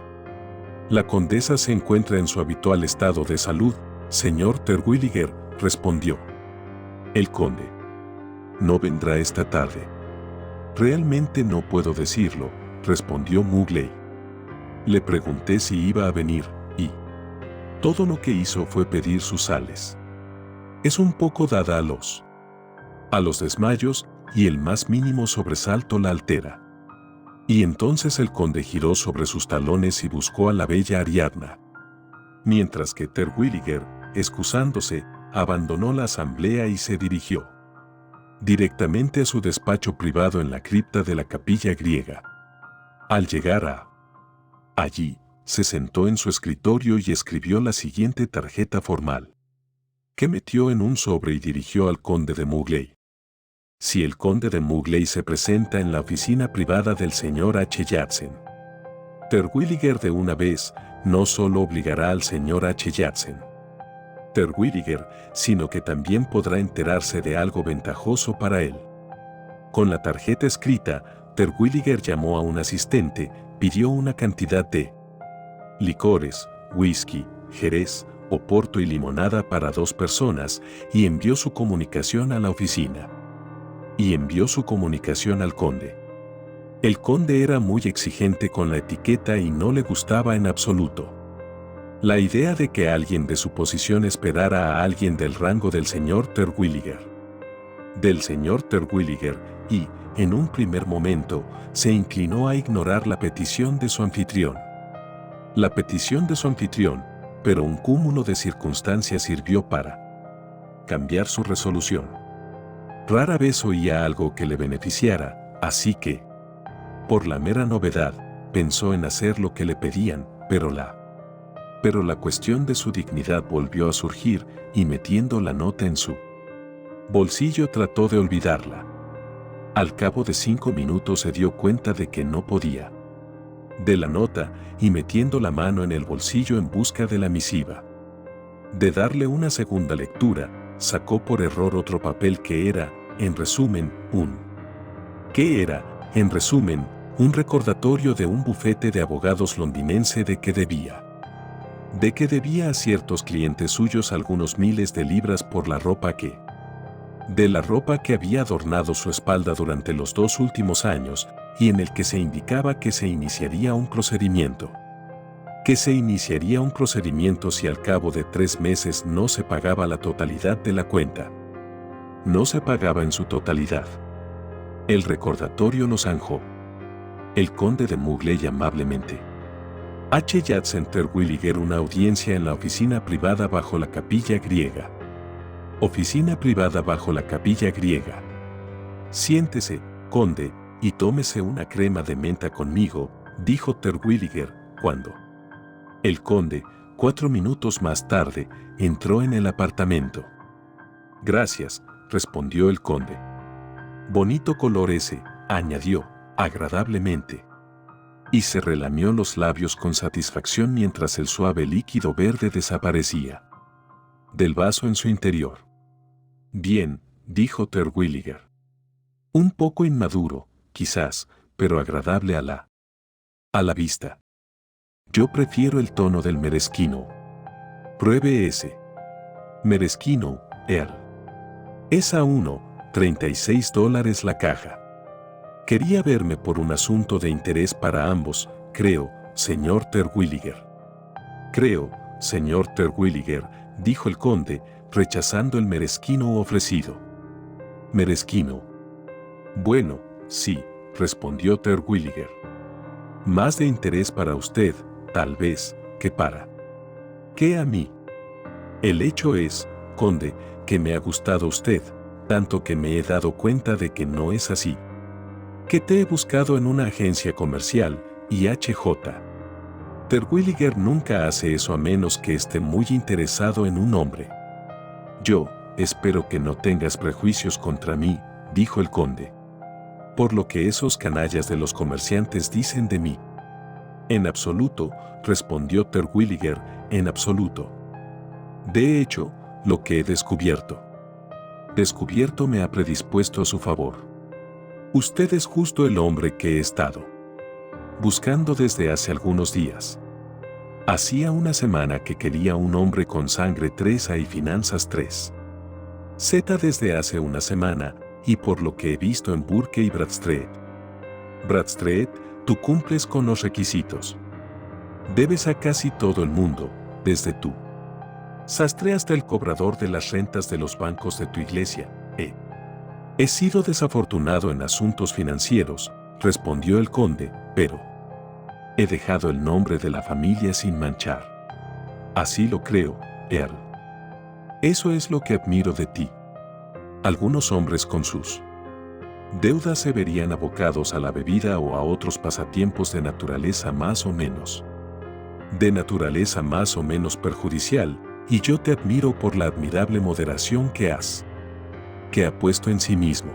La condesa se encuentra en su habitual estado de salud, señor Terwilliger, respondió el conde. No vendrá esta tarde. Realmente no puedo decirlo, respondió Mugley. Le pregunté si iba a venir, y todo lo que hizo fue pedir sus sales. Es un poco dada a los desmayos, y el más mínimo sobresalto la altera. Y entonces el conde giró sobre sus talones y buscó a la bella Ariadna. Mientras que Terwilliger, excusándose, abandonó la asamblea y se dirigió directamente a su despacho privado en la cripta de la capilla griega. Al llegar allí, se sentó en su escritorio y escribió la siguiente tarjeta formal, que metió en un sobre y dirigió al conde de Mowgli. Si el conde de Mowgli se presenta en la oficina privada del señor H. Jackson, Terwilliger de una vez no solo obligará al señor H. Jackson, Terwilliger, sino que también podrá enterarse de algo ventajoso para él. Con la tarjeta escrita, Terwilliger llamó a un asistente, pidió una cantidad de licores, whisky, jerez, oporto y limonada para 2 personas y envió su comunicación a la oficina. Y envió su comunicación al conde. El conde era muy exigente con la etiqueta y no le gustaba en absoluto la idea de que alguien de su posición esperara a alguien del rango del señor Terwilliger. Y, en un primer momento, se inclinó a ignorar la petición de su anfitrión. La petición de su anfitrión, pero un cúmulo de circunstancias sirvió para cambiar su resolución. Rara vez oía algo que le beneficiara, así que, por la mera novedad, pensó en hacer lo que le pedían, pero la cuestión de su dignidad volvió a surgir y metiendo la nota en su bolsillo trató de olvidarla. Al cabo de 5 minutos se dio cuenta de que no podía. De la nota y metiendo la mano en el bolsillo en busca de la misiva. De darle una segunda lectura, sacó por error otro papel que era, en resumen, un recordatorio de un bufete de abogados londinense de que debía a ciertos clientes suyos algunos miles de libras por la ropa que había adornado su espalda durante los 2 últimos años y en el que se indicaba que se iniciaría un procedimiento. Si al cabo de 3 meses no se pagaba la totalidad de la cuenta. No se pagaba en su totalidad. El recordatorio lo zanjó. El conde de Mowgli amablemente. H. Jackson Terwilliger una audiencia en la oficina privada bajo la capilla griega. Oficina privada bajo la capilla griega. Siéntese, conde, y tómese una crema de menta conmigo, dijo Terwilliger, cuando el conde, 4 minutos más tarde, entró en el apartamento. Gracias, respondió el conde. Bonito color ese, añadió, agradablemente. Y se relamió los labios con satisfacción mientras el suave líquido verde desaparecía del vaso en su interior. Bien, dijo Terwilliger. Un poco inmaduro, quizás, pero agradable a la vista. Yo prefiero el tono del Maraschino. Pruebe ese. Maraschino, Earl. Es a $36 la caja. Quería verme por un asunto de interés para ambos, creo, señor Terwilliger. Creo, señor Terwilliger, dijo el conde, rechazando el Maraschino ofrecido. Maraschino. Bueno, sí, respondió Terwilliger. Más de interés para usted, tal vez, que para. ¿Qué a mí? El hecho es, conde, que me ha gustado usted, tanto que me he dado cuenta de que no es así. Que te he buscado en una agencia comercial, y H.J. Terwilliger nunca hace eso a menos que esté muy interesado en un hombre. Yo, espero que no tengas prejuicios contra mí, dijo el conde. Por lo que esos canallas de los comerciantes dicen de mí. En absoluto, respondió Terwilliger, en absoluto. De hecho, lo que he descubierto me ha predispuesto a su favor. Usted es justo el hombre que he estado buscando desde hace algunos días. Hacía una semana que quería un hombre con sangre 3A y finanzas 3Z desde hace una semana, y por lo que he visto en Burke y Bradstreet. Bradstreet, tú cumples con los requisitos. Debes a casi todo el mundo, desde tú sastre hasta el cobrador de las rentas de los bancos de tu iglesia. He sido desafortunado en asuntos financieros, respondió el conde, pero he dejado el nombre de la familia sin manchar. Así lo creo, Earl. Eso es lo que admiro de ti. Algunos hombres con sus deudas se verían abocados a la bebida o a otros pasatiempos de naturaleza más o menos de naturaleza más o menos perjudicial, y yo te admiro por la admirable moderación que ha puesto en sí mismo.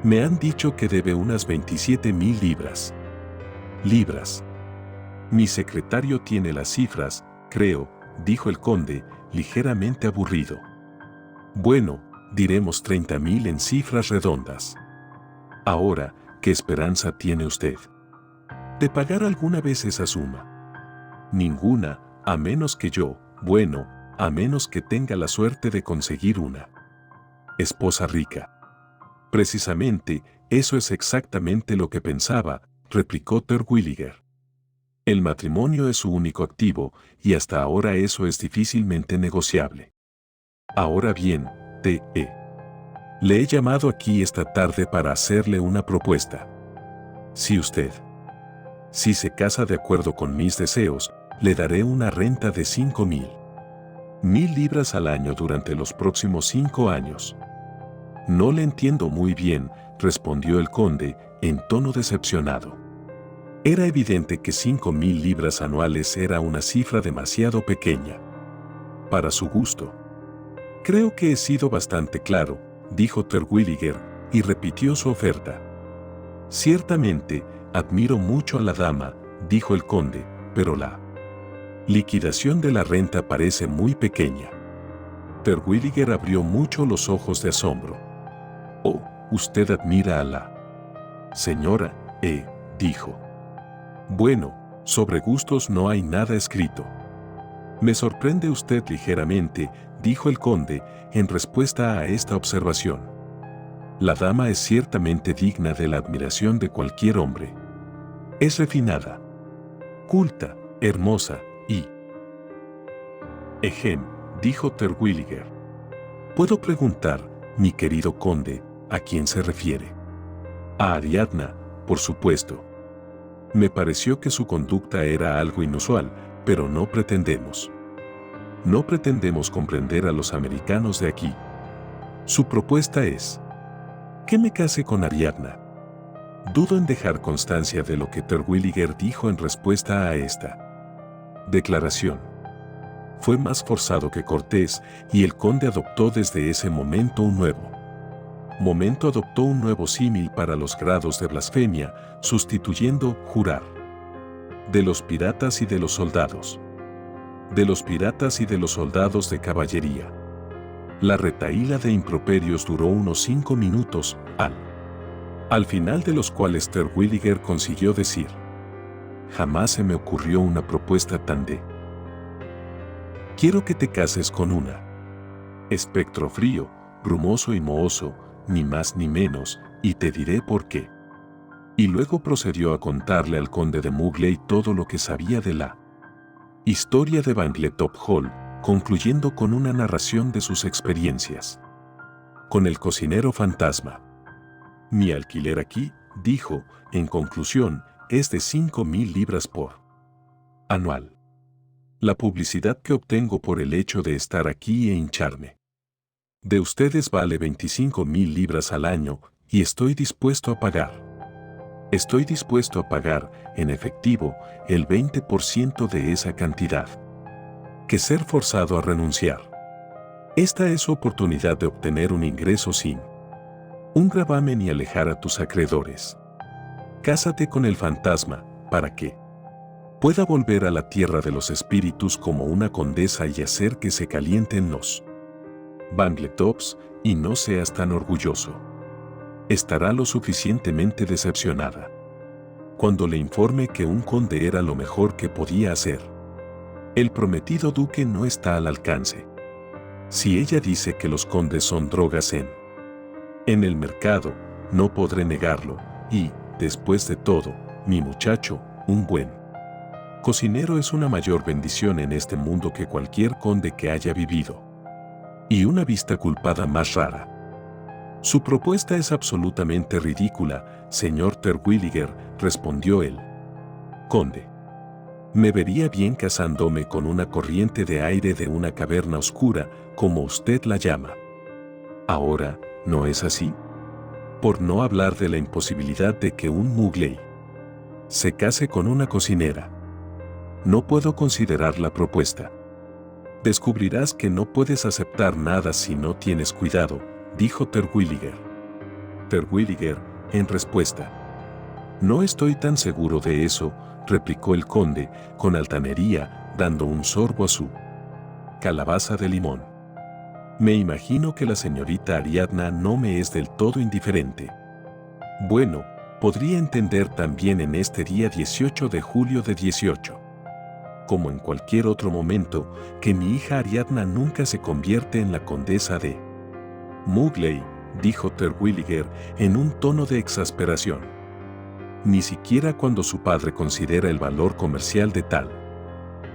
Me han dicho que debe unas 27.000 libras. Libras. Mi secretario tiene las cifras, creo, dijo el conde, ligeramente aburrido. Bueno, diremos 30.000 en cifras redondas. Ahora, ¿qué esperanza tiene usted de pagar alguna vez esa suma? Ninguna, a menos que yo, bueno, a menos que tenga la suerte de conseguir una esposa rica. Precisamente, eso es exactamente lo que pensaba, replicó Terwilliger. El matrimonio es su único activo, y hasta ahora eso es difícilmente negociable. Ahora bien, le he llamado aquí esta tarde para hacerle una propuesta. Si se casa de acuerdo con mis deseos, le daré una renta de 5.000 libras al año durante los próximos 5 años. No le entiendo muy bien, respondió el conde, en tono decepcionado. Era evidente que 5.000 libras anuales era una cifra demasiado pequeña para su gusto. Creo que he sido bastante claro, dijo Terwilliger, y repitió su oferta. Ciertamente, admiro mucho a la dama, dijo el conde, pero la liquidación de la renta parece muy pequeña. Terwilliger abrió mucho los ojos de asombro. Oh, usted admira a la señora, dijo. Bueno, sobre gustos no hay nada escrito. Me sorprende usted ligeramente, dijo el conde, en respuesta a esta observación. La dama es ciertamente digna de la admiración de cualquier hombre. Es refinada, culta, hermosa y... dijo Terwilliger. ¿Puedo preguntar, mi querido conde, a quién se refiere? A Ariadna, por supuesto. Me pareció que su conducta era algo inusual, pero no pretendemos comprender a los americanos de aquí. Su propuesta es que me case con Ariadna. Dudo en dejar constancia de lo que Terwilliger dijo en respuesta a esta declaración. Fue más forzado que cortés, y el conde adoptó desde ese momento un nuevo símil para los grados de blasfemia, sustituyendo jurar. De los piratas y de los soldados. De los piratas y de los soldados de caballería. La retahíla de improperios duró unos 5 minutos, al final de los cuales Terwilliger consiguió decir: jamás se me ocurrió una propuesta tan de... Quiero que te cases con una espectro frío, brumoso y mohoso, ni más ni menos, y te diré por qué. Y luego procedió a contarle al conde de Mugley todo lo que sabía de la historia de Bangletop Hall, concluyendo con una narración de sus experiencias con el cocinero fantasma. Mi alquiler aquí, dijo, en conclusión, es de 5.000 libras por anual. La publicidad que obtengo por el hecho de estar aquí e hincharme de ustedes vale 25.000 libras al año, y estoy dispuesto a pagar, en efectivo, el 20% de esa cantidad, que ser forzado a renunciar. Esta es su oportunidad de obtener un ingreso sin un gravamen y alejar a tus acreedores. Cásate con el fantasma, para que pueda volver a la tierra de los espíritus como una condesa y hacer que se calienten los Bangletops, y no seas tan orgulloso. Estará lo suficientemente decepcionada cuando le informe que un conde era lo mejor que podía hacer. El prometido duque no está al alcance. Si ella dice que los condes son drogas en el mercado, no podré negarlo, y, después de todo, mi muchacho, un buen cocinero es una mayor bendición en este mundo que cualquier conde que haya vivido. Y una vista culpada más rara. Su propuesta es absolutamente ridícula, señor Terwilliger, respondió el conde. Me vería bien casándome con una corriente de aire de una caverna oscura, como usted la llama. Ahora, ¿no es así? Por no hablar de la imposibilidad de que un Mugley se case con una cocinera. No puedo considerar la propuesta. Descubrirás que no puedes aceptar nada si no tienes cuidado, dijo Terwilliger. Terwilliger, en respuesta. No estoy tan seguro de eso, replicó el conde, con altanería, dando un sorbo a su calabaza de limón. Me imagino que la señorita Ariadna no me es del todo indiferente. Bueno, podría entender también en este día 18 de julio de 18. Como en cualquier otro momento, que mi hija Ariadna nunca se convierte en la condesa de Mugley, dijo Terwilliger en un tono de exasperación. Ni siquiera cuando su padre considera el valor comercial de tal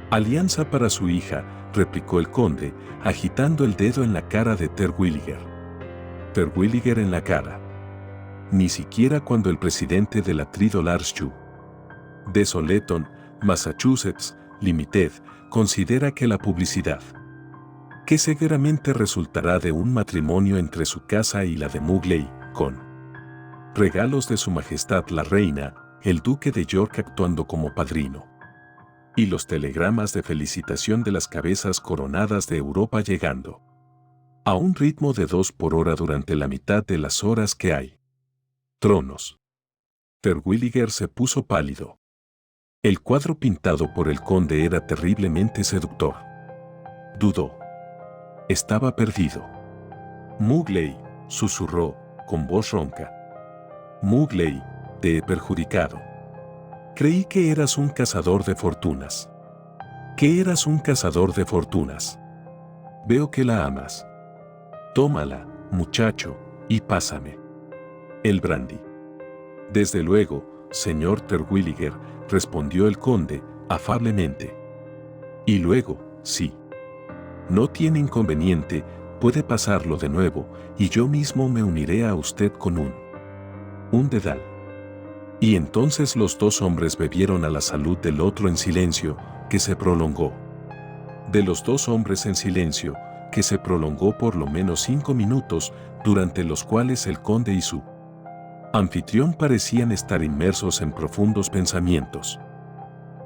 alianza para su hija, replicó el conde, agitando el dedo en la cara de Terwilliger. Terwilliger en la cara. Ni siquiera cuando el presidente de la Tridolarshue de Soleton, Massachusetts, Limited, considera que la publicidad que seguramente resultará de un matrimonio entre su casa y la de Mugley, con regalos de su majestad la reina, el duque de York actuando como padrino, y los telegramas de felicitación de las cabezas coronadas de Europa llegando a un ritmo de 2 por hora durante la mitad de las horas que hay tronos. Terwilliger se puso pálido. El cuadro pintado por el conde era terriblemente seductor. Dudó. Estaba perdido. Mugley, susurró, con voz ronca. Mugley, te he perjudicado. Creí que eras un cazador de fortunas. Que eras un cazador de fortunas. Veo que la amas. Tómala, muchacho, y pásame el brandy. Desde luego, señor Terwilliger, respondió el conde, afablemente. Y luego, sí. No tiene inconveniente, puede pasarlo de nuevo, y yo mismo me uniré a usted con un dedal. Y entonces los dos hombres bebieron a la salud del otro en silencio, que se prolongó. De los dos hombres en silencio, que se prolongó por lo menos 5 minutos, durante los cuales el conde y su anfitrión parecían estar inmersos en profundos pensamientos.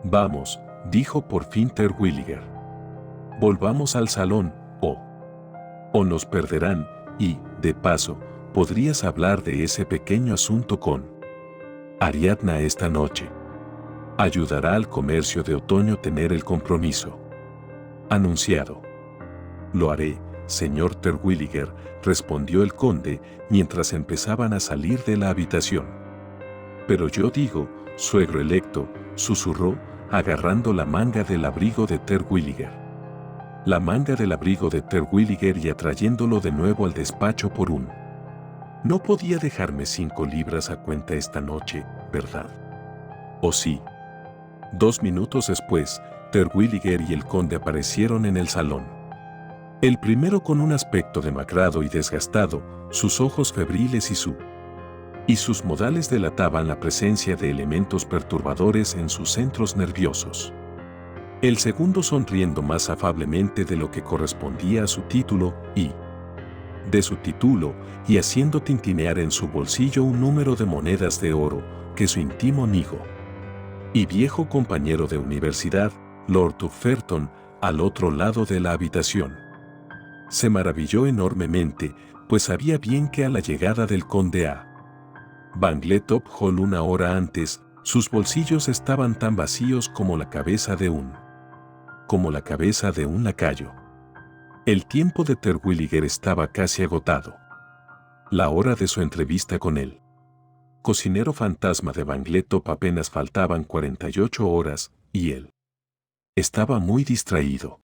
Vamos, dijo por fin Terwilliger. Volvamos al salón, o nos perderán, y, de paso, podrías hablar de ese pequeño asunto con Ariadna esta noche. Ayudará al comercio de otoño tener el compromiso anunciado. Lo haré, señor Terwilliger, respondió el conde, mientras empezaban a salir de la habitación. Pero yo digo, suegro electo, susurró, agarrando la manga del abrigo de Terwilliger. La manga del abrigo de Terwilliger y atrayéndolo de nuevo al despacho por un. No podía dejarme 5 libras a cuenta esta noche, ¿verdad? ¿O sí? 2 minutos después, Terwilliger y el conde aparecieron en el salón. El primero con un aspecto demacrado y desgastado, sus ojos febriles y sus modales delataban la presencia de elementos perturbadores en sus centros nerviosos. El segundo sonriendo más afablemente de lo que correspondía a su título y haciendo tintinear en su bolsillo un número de monedas de oro que su íntimo amigo y viejo compañero de universidad, Lord Tufferton, al otro lado de la habitación. Se maravilló enormemente, pues sabía bien que a la llegada del conde a Bangletop Hall 1 hora antes, sus bolsillos estaban tan vacíos como la cabeza de un lacayo. El tiempo de Terwilliger estaba casi agotado. La hora de su entrevista con él. Cocinero fantasma de Bangletop apenas faltaban 48 horas, y él estaba muy distraído.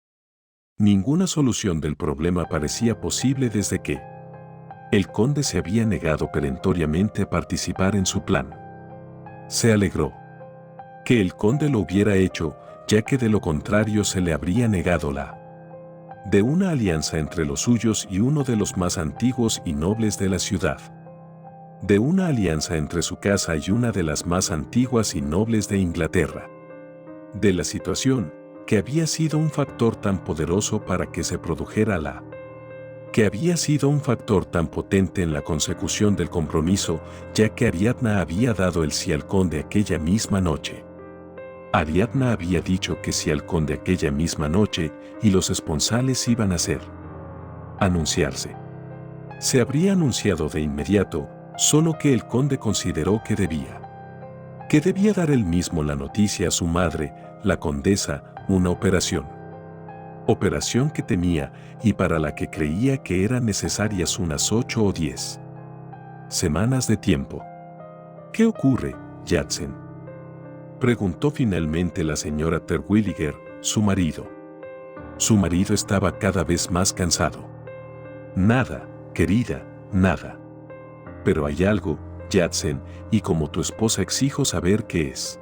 Ninguna solución del problema parecía posible desde que el conde se había negado perentoriamente a participar en su plan. Se alegró que el conde lo hubiera hecho, ya que de lo contrario se le habría negado la de una alianza entre los suyos y uno de los más antiguos y nobles de la ciudad. De una alianza entre su casa y una de las más antiguas y nobles de Inglaterra. De la situación, que había sido un factor tan poderoso para que se produjera que había sido un factor tan potente en la consecución del compromiso, ya que Ariadna había dado el sí al conde aquella misma noche. Ariadna había dicho que sí al conde aquella misma noche y los esponsales iban a anunciarse. Se habría anunciado de inmediato, solo que el conde consideró que debía dar él mismo la noticia a su madre, la condesa, una operación que temía y para la que creía que eran necesarias unas 8 o 10 semanas de tiempo. ¿Qué ocurre, Judson?, preguntó finalmente la señora Terwilliger, su marido. Su marido estaba cada vez más cansado. Nada, querida, nada. Pero hay algo, Judson, y como tu esposa exijo saber qué es.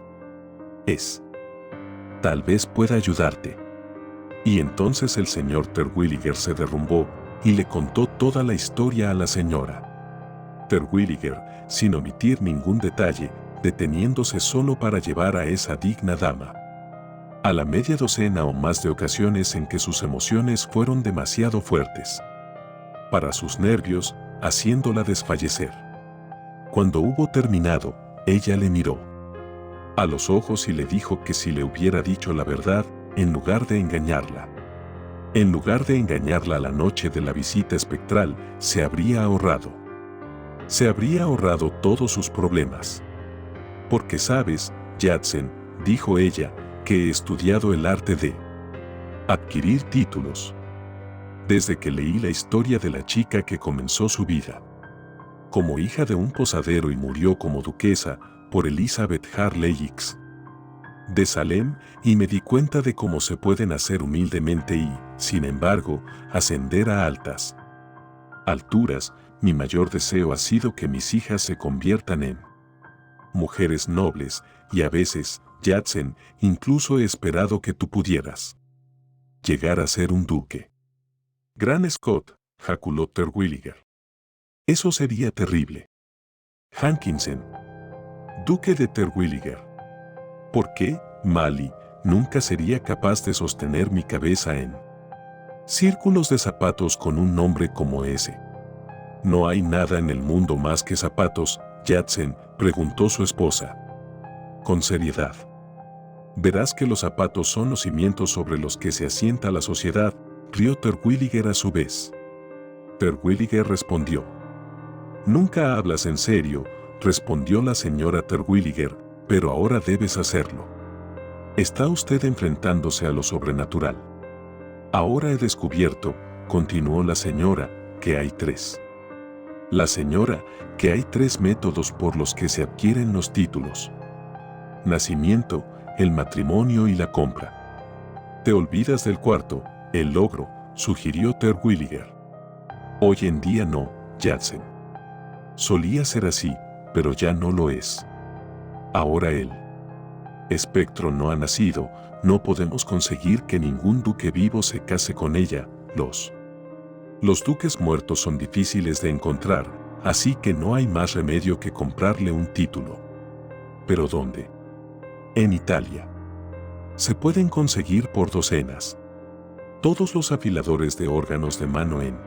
Tal vez pueda ayudarte. Y entonces el señor Terwilliger se derrumbó y le contó toda la historia a la señora Terwilliger, sin omitir ningún detalle, deteniéndose solo para llevar a esa digna dama a la media docena o más de ocasiones en que sus emociones fueron demasiado fuertes para sus nervios, haciéndola desfallecer. Cuando hubo terminado, ella le miró a los ojos y le dijo que si le hubiera dicho la verdad, en lugar de engañarla la noche de la visita espectral, se habría ahorrado todos sus problemas. Porque sabes, Judson, dijo ella, que he estudiado el arte de adquirir títulos. Desde que leí la historia de la chica que comenzó su vida como hija de un posadero y murió como duquesa, por Elizabeth Harley Hicks de Salem, y me di cuenta de cómo se pueden hacer humildemente y, sin embargo, ascender a altas alturas. Mi mayor deseo ha sido que mis hijas se conviertan en mujeres nobles, y a veces, Judson, incluso he esperado que tú pudieras llegar a ser un duque. Gran Scott, jaculó Terwilliger. Eso sería terrible. Hankinson, duque de Terwilliger. ¿Por qué, Mally, nunca sería capaz de sostener mi cabeza en círculos de zapatos con un nombre como ese? ¿No hay nada en el mundo más que zapatos, Judson?, preguntó su esposa con seriedad. Verás que los zapatos son los cimientos sobre los que se asienta la sociedad, rió Terwilliger a su vez. Terwilliger respondió. Nunca hablas en serio, respondió la señora Terwilliger, pero ahora debes hacerlo. Está usted enfrentándose a lo sobrenatural. Ahora he descubierto, continuó la señora, que hay tres métodos por los que se adquieren los títulos: nacimiento, el matrimonio y la compra. Te olvidas del cuarto, el logro, sugirió Terwilliger. Hoy en día no, Judson. Solía ser así, pero ya no lo es. Ahora el espectro no ha nacido, no podemos conseguir que ningún duque vivo se case con ella. Los duques muertos son difíciles de encontrar, así que no hay más remedio que comprarle un título. ¿Pero dónde? En Italia. Se pueden conseguir por docenas. Todos los afiladores de órganos de mano en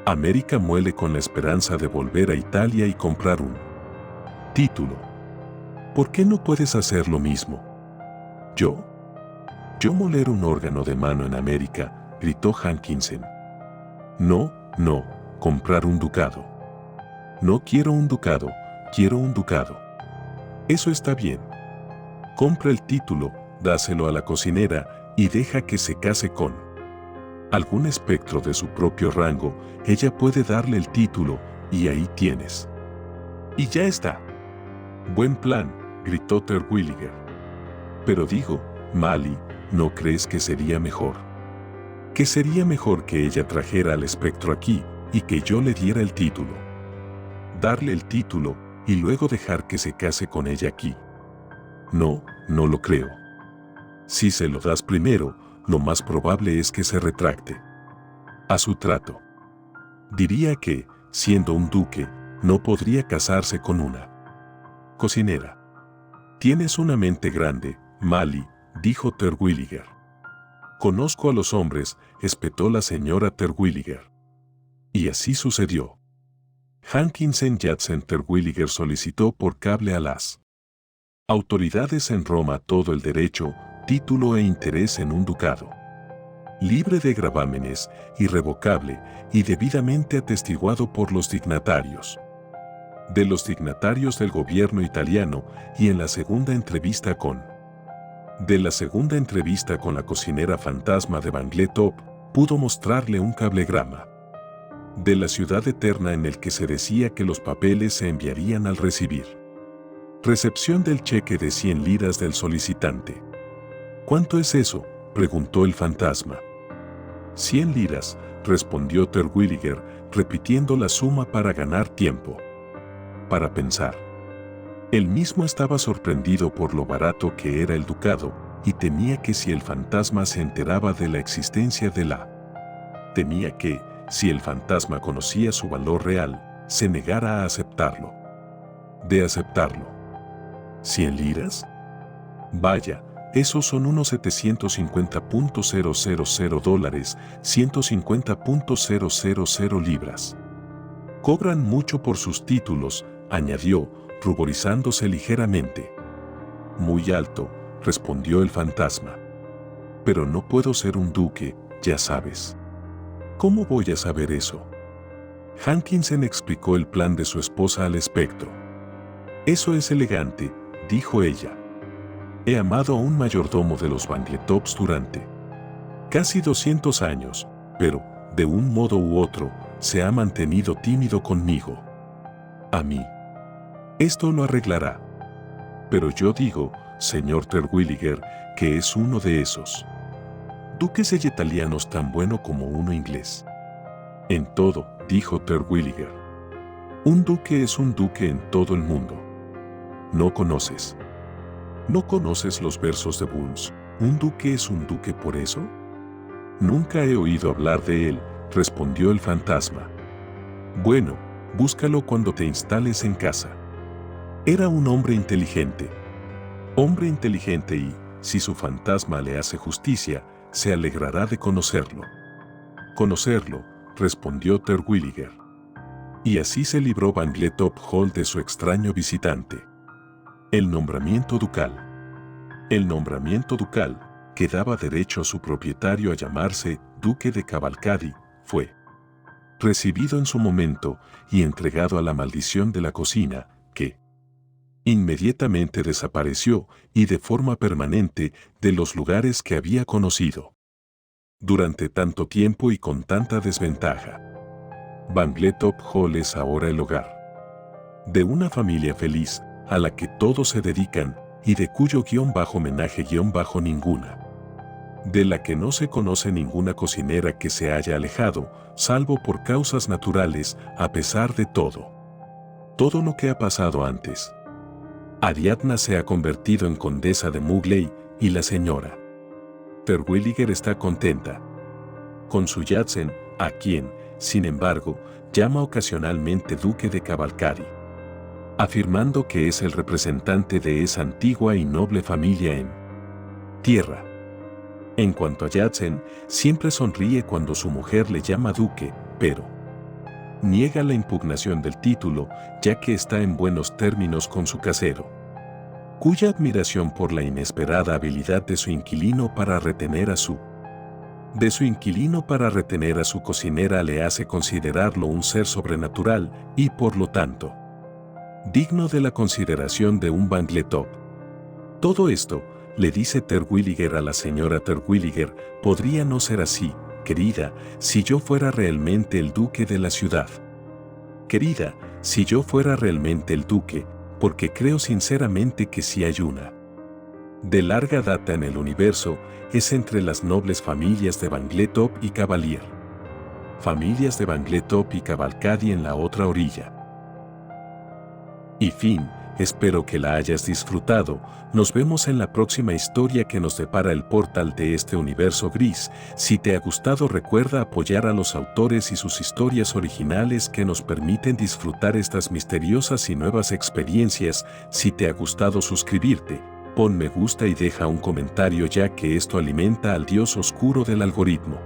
América muele con la esperanza de volver a Italia y comprar un título. ¿Por qué no puedes hacer lo mismo? ¿Yo moler un órgano de mano en América?, gritó Hankinson. No, comprar un ducado. No quiero un ducado, quiero un ducado. Eso está bien. Compra el título, dáselo a la cocinera y deja que se case con algún espectro de su propio rango. Ella puede darle el título y ahí tienes. Y ya está. Buen plan, gritó Terwilliger. Pero digo, Mally, ¿no crees que sería mejor? Que sería mejor que ella trajera al espectro aquí y que yo le diera el título. Darle el título y luego dejar que se case con ella aquí. No lo creo. Si se lo das primero, lo más probable es que se retracte a su trato. Diría que, siendo un duque, no podría casarse con una cocinera. Tienes una mente grande, Mally, dijo Terwilliger. Conozco a los hombres, espetó la señora Terwilliger. Y así sucedió. Hankinson Judson Terwilliger solicitó por cable a las Autoridades en Roma, todo el derecho, título e interés en un ducado. Libre de gravámenes, irrevocable y debidamente atestiguado por los dignatarios. De los dignatarios del gobierno italiano y en la segunda entrevista con. De la segunda entrevista con la cocinera fantasma de Bangletop, pudo mostrarle un cablegrama. De la ciudad eterna en el que se decía que los papeles se enviarían al recibir. Recepción del cheque de 100 liras del solicitante. ¿Cuánto es eso?, preguntó el fantasma. 100 liras, respondió Terwilliger, repitiendo la suma para ganar tiempo. Para pensar. Él mismo estaba sorprendido por lo barato que era el ducado y temía que si el fantasma se enteraba de la existencia de temía que, si el fantasma conocía su valor real, se negara a aceptarlo. De aceptarlo. ¿100 liras? Vaya, esos son unos 750.000 dólares, 150.000 libras. Cobran mucho por sus títulos, añadió, ruborizándose ligeramente. Muy alto, respondió el fantasma. Pero no puedo ser un duque, ya sabes. ¿Cómo voy a saber eso? Hankinson explicó el plan de su esposa al espectro. Eso es elegante, dijo ella. He amado a un mayordomo de los Bangletops durante casi 200 años, pero, de un modo u otro, se ha mantenido tímido conmigo. A mí. Esto lo arreglará. Pero yo digo, señor Terwilliger, que es uno de esos duques italianos tan bueno como uno inglés. En todo, dijo Terwilliger. Un duque es un duque en todo el mundo. ¿No conoces? ¿No conoces los versos de Burns? ¿Un duque es un duque por eso? Nunca he oído hablar de él, respondió el fantasma. Bueno, búscalo cuando te instales en casa. Era un hombre inteligente. Hombre inteligente y, si su fantasma le hace justicia, se alegrará de conocerlo. Conocerlo, respondió Terwilliger. Y así se libró Bangletop Hall de su extraño visitante. El nombramiento ducal. El nombramiento ducal, que daba derecho a su propietario a llamarse Duque de Cavalcadi, fue recibido en su momento y entregado a la maldición de la cocina, que inmediatamente desapareció y de forma permanente de los lugares que había conocido. Durante tanto tiempo y con tanta desventaja. Bangletop Hall es ahora el hogar de una familia feliz, a la que todos se dedican, y de cuyo _homenaje ninguna. De la que no se conoce ninguna cocinera que se haya alejado, salvo por causas naturales, a pesar de todo. Todo lo que ha pasado antes. Ariadna se ha convertido en condesa de Mugley, y la señora Terwilliger está contenta con su Yatsen, a quien, sin embargo, llama ocasionalmente Duque de Cavalcadi, afirmando que es el representante de esa antigua y noble familia en tierra. En cuanto a Yatsen, siempre sonríe cuando su mujer le llama duque, pero niega la impugnación del título, ya que está en buenos términos con su casero, cuya admiración por la inesperada habilidad de su inquilino para retener a su cocinera le hace considerarlo un ser sobrenatural y, por lo tanto, digno de la consideración de un Bangletop. Todo esto, le dice Terwilliger a la señora Terwilliger, podría no ser así, querida, si yo fuera realmente el duque de la ciudad. Querida, si yo fuera realmente el duque, porque creo sinceramente que si hay una de larga data en el universo, es entre las nobles familias de Bangletop y Cavalier. Familias de Bangletop y Cavalcadi en la otra orilla. Y fin, espero que la hayas disfrutado. Nos vemos en la próxima historia que nos depara el portal de este universo gris. Si te ha gustado, recuerda apoyar a los autores y sus historias originales que nos permiten disfrutar estas misteriosas y nuevas experiencias. Si te ha gustado, suscribirte, pon me gusta y deja un comentario, ya que esto alimenta al dios oscuro del algoritmo.